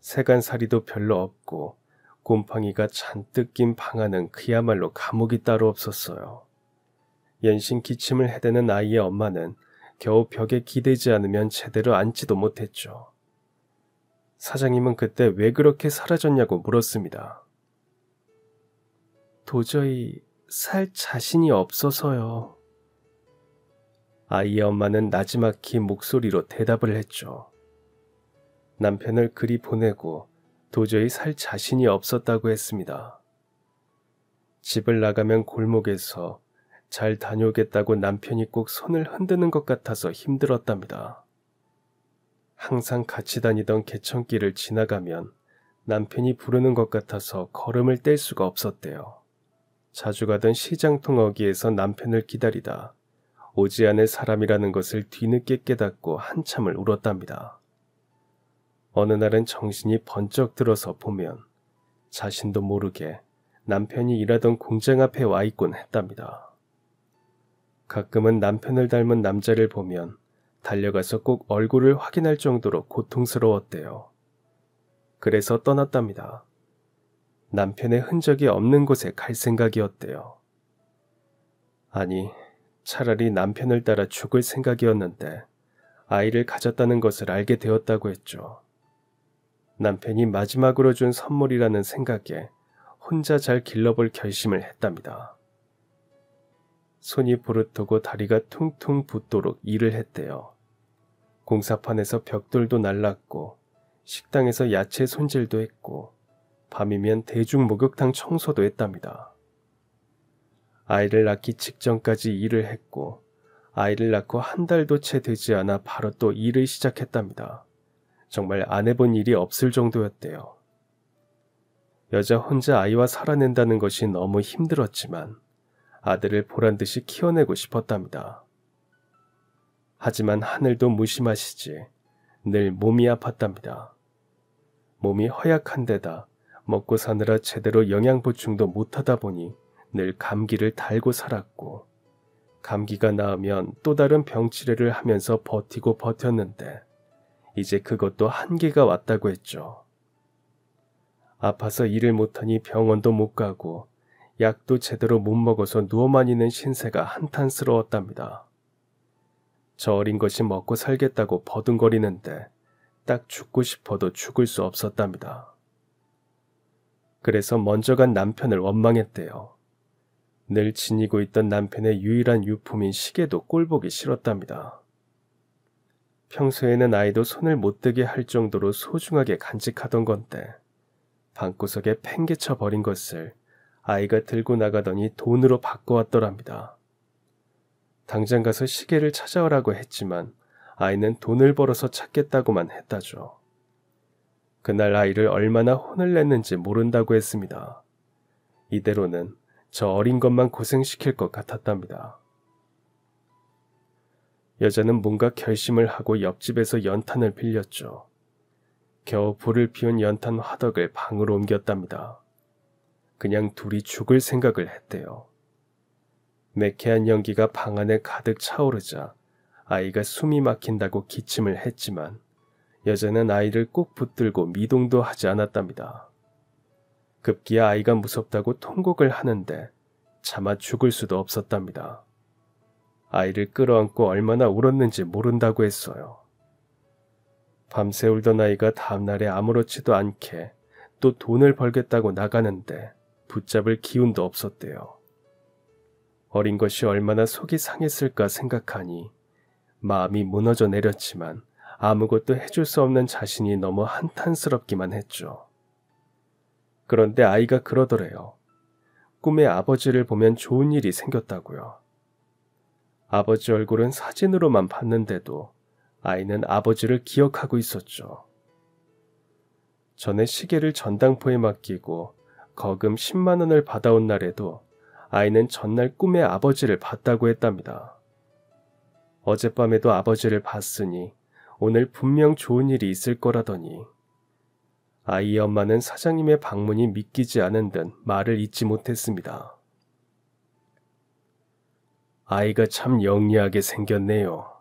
세간살이도 별로 없고 곰팡이가 잔뜩 낀 방 안은 그야말로 감옥이 따로 없었어요. 연신 기침을 해대는 아이의 엄마는 겨우 벽에 기대지 않으면 제대로 앉지도 못했죠. 사장님은 그때 왜 그렇게 사라졌냐고 물었습니다. 도저히 살 자신이 없어서요. 아이의 엄마는 나지막히 목소리로 대답을 했죠. 남편을 그리 보내고 도저히 살 자신이 없었다고 했습니다. 집을 나가면 골목에서 잘 다녀오겠다고 남편이 꼭 손을 흔드는 것 같아서 힘들었답니다. 항상 같이 다니던 개천길을 지나가면 남편이 부르는 것 같아서 걸음을 뗄 수가 없었대요. 자주 가던 시장통어기에서 남편을 기다리다 오지 않을 사람이라는 것을 뒤늦게 깨닫고 한참을 울었답니다. 어느 날은 정신이 번쩍 들어서 보면 자신도 모르게 남편이 일하던 공장 앞에 와 있곤 했답니다. 가끔은 남편을 닮은 남자를 보면 달려가서 꼭 얼굴을 확인할 정도로 고통스러웠대요. 그래서 떠났답니다. 남편의 흔적이 없는 곳에 갈 생각이었대요. 아니, 차라리 남편을 따라 죽을 생각이었는데 아이를 가졌다는 것을 알게 되었다고 했죠. 남편이 마지막으로 준 선물이라는 생각에 혼자 잘 길러볼 결심을 했답니다. 손이 부르트고 다리가 퉁퉁 붓도록 일을 했대요. 공사판에서 벽돌도 날랐고 식당에서 야채 손질도 했고 밤이면 대중목욕탕 청소도 했답니다. 아이를 낳기 직전까지 일을 했고 아이를 낳고 한 달도 채 되지 않아 바로 또 일을 시작했답니다. 정말 안 해본 일이 없을 정도였대요. 여자 혼자 아이와 살아낸다는 것이 너무 힘들었지만 아들을 보란듯이 키워내고 싶었답니다. 하지만 하늘도 무심하시지 늘 몸이 아팠답니다. 몸이 허약한 데다 먹고 사느라 제대로 영양 보충도 못하다 보니 늘 감기를 달고 살았고 감기가 나으면 또 다른 병치레를 하면서 버티고 버텼는데 이제 그것도 한계가 왔다고 했죠. 아파서 일을 못하니 병원도 못 가고 약도 제대로 못 먹어서 누워만 있는 신세가 한탄스러웠답니다. 저 어린 것이 먹고 살겠다고 버둥거리는데 딱 죽고 싶어도 죽을 수 없었답니다. 그래서 먼저 간 남편을 원망했대요. 늘 지니고 있던 남편의 유일한 유품인 시계도 꼴보기 싫었답니다. 평소에는 아이도 손을 못 대게 할 정도로 소중하게 간직하던 건데 방구석에 팽개쳐 버린 것을 아이가 들고 나가더니 돈으로 바꿔왔더랍니다. 당장 가서 시계를 찾아오라고 했지만 아이는 돈을 벌어서 찾겠다고만 했다죠. 그날 아이를 얼마나 혼을 냈는지 모른다고 했습니다. 이대로는 저 어린 것만 고생시킬 것 같았답니다. 여자는 뭔가 결심을 하고 옆집에서 연탄을 빌렸죠. 겨우 불을 피운 연탄 화덕을 방으로 옮겼답니다. 그냥 둘이 죽을 생각을 했대요. 매캐한 연기가 방 안에 가득 차오르자 아이가 숨이 막힌다고 기침을 했지만 여자는 아이를 꼭 붙들고 미동도 하지 않았답니다. 급기야 아이가 무섭다고 통곡을 하는데 차마 죽을 수도 없었답니다. 아이를 끌어안고 얼마나 울었는지 모른다고 했어요. 밤새 울던 아이가 다음날에 아무렇지도 않게 또 돈을 벌겠다고 나가는데 붙잡을 기운도 없었대요. 어린 것이 얼마나 속이 상했을까 생각하니 마음이 무너져 내렸지만 아무것도 해줄 수 없는 자신이 너무 한탄스럽기만 했죠. 그런데 아이가 그러더래요. 꿈에 아버지를 보면 좋은 일이 생겼다고요. 아버지 얼굴은 사진으로만 봤는데도 아이는 아버지를 기억하고 있었죠. 전에 시계를 전당포에 맡기고 거금 10만 원을 받아온 날에도 아이는 전날 꿈에 아버지를 봤다고 했답니다. 어젯밤에도 아버지를 봤으니 오늘 분명 좋은 일이 있을 거라더니 아이의 엄마는 사장님의 방문이 믿기지 않은 듯 말을 잇지 못했습니다. 아이가 참 영리하게 생겼네요.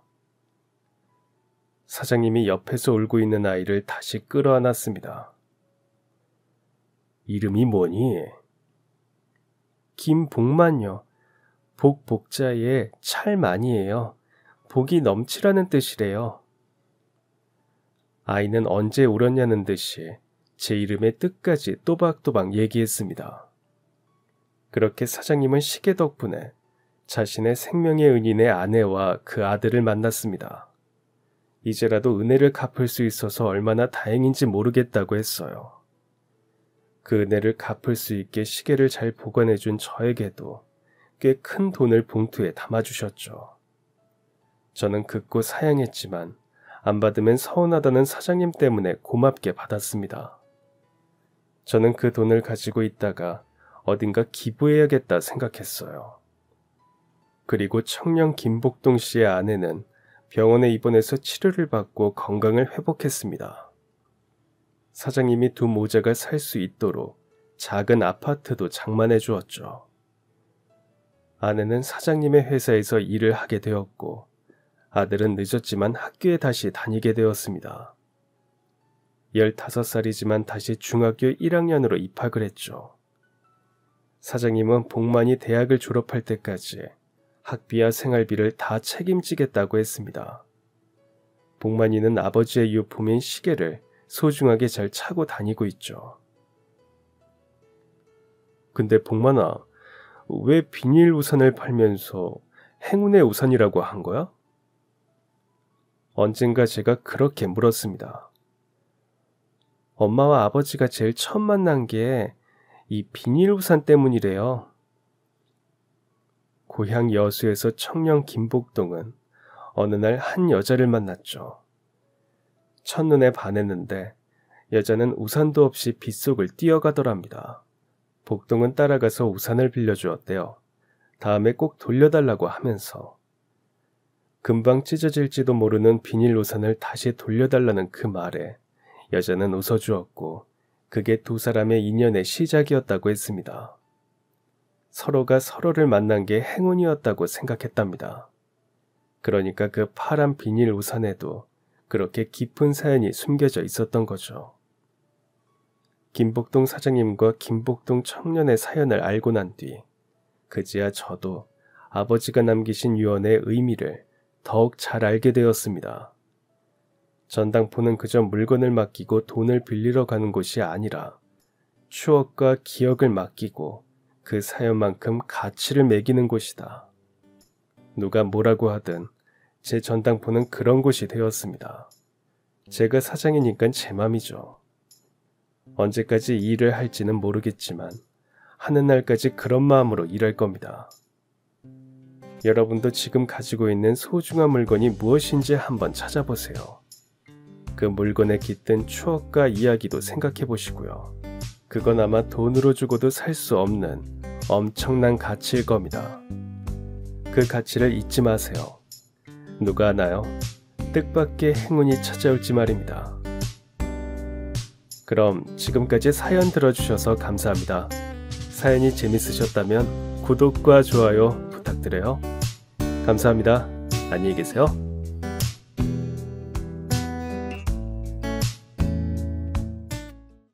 사장님이 옆에서 울고 있는 아이를 다시 끌어안았습니다. 이름이 뭐니? 김복만요. 복복자에 찰만이에요. 복이 넘치라는 뜻이래요. 아이는 언제 울었냐는 듯이 제 이름의 뜻까지 또박또박 얘기했습니다. 그렇게 사장님은 시계 덕분에 자신의 생명의 은인의 아내와 그 아들을 만났습니다. 이제라도 은혜를 갚을 수 있어서 얼마나 다행인지 모르겠다고 했어요. 그 은혜를 갚을 수 있게 시계를 잘 보관해준 저에게도 꽤 큰 돈을 봉투에 담아주셨죠. 저는 극구 사양했지만 안 받으면 서운하다는 사장님 때문에 고맙게 받았습니다. 저는 그 돈을 가지고 있다가 어딘가 기부해야겠다 생각했어요. 그리고 청년 김복동 씨의 아내는 병원에 입원해서 치료를 받고 건강을 회복했습니다. 사장님이 두 모자가 살 수 있도록 작은 아파트도 장만해 주었죠. 아내는 사장님의 회사에서 일을 하게 되었고 아들은 늦었지만 학교에 다시 다니게 되었습니다. 15살이지만 다시 중학교 1학년으로 입학을 했죠. 사장님은 복만이 대학을 졸업할 때까지 학비와 생활비를 다 책임지겠다고 했습니다. 복만이는 아버지의 유품인 시계를 소중하게 잘 차고 다니고 있죠. 근데 복만아, 왜 비닐 우산을 팔면서 행운의 우산이라고 한 거야? 언젠가 제가 그렇게 물었습니다. 엄마와 아버지가 제일 처음 만난 게 이 비닐 우산 때문이래요. 고향 여수에서 청년 김복동은 어느 날 한 여자를 만났죠. 첫눈에 반했는데 여자는 우산도 없이 빗속을 뛰어가더랍니다. 복동은 따라가서 우산을 빌려주었대요. 다음에 꼭 돌려달라고 하면서. 금방 찢어질지도 모르는 비닐 우산을 다시 돌려달라는 그 말에 여자는 웃어주었고 그게 두 사람의 인연의 시작이었다고 했습니다. 서로가 서로를 만난 게 행운이었다고 생각했답니다. 그러니까 그 파란 비닐 우산에도 그렇게 깊은 사연이 숨겨져 있었던 거죠. 김복동 사장님과 김복동 청년의 사연을 알고 난 뒤 그제야 저도 아버지가 남기신 유언의 의미를 더욱 잘 알게 되었습니다. 전당포는 그저 물건을 맡기고 돈을 빌리러 가는 곳이 아니라 추억과 기억을 맡기고 그 사연만큼 가치를 매기는 곳이다. 누가 뭐라고 하든 제 전당포는 그런 곳이 되었습니다. 제가 사장이니까 제 맘이죠. 언제까지 이 일을 할지는 모르겠지만 하는 날까지 그런 마음으로 일할 겁니다. 여러분도 지금 가지고 있는 소중한 물건이 무엇인지 한번 찾아보세요. 그 물건에 깃든 추억과 이야기도 생각해 보시고요. 그건 아마 돈으로 주고도 살 수 없는 엄청난 가치일 겁니다. 그 가치를 잊지 마세요. 누가 아나요? 뜻밖의 행운이 찾아올지 말입니다. 그럼 지금까지 사연 들어주셔서 감사합니다. 사연이 재밌으셨다면 구독과 좋아요 부탁드려요. 감사합니다. 안녕히 계세요.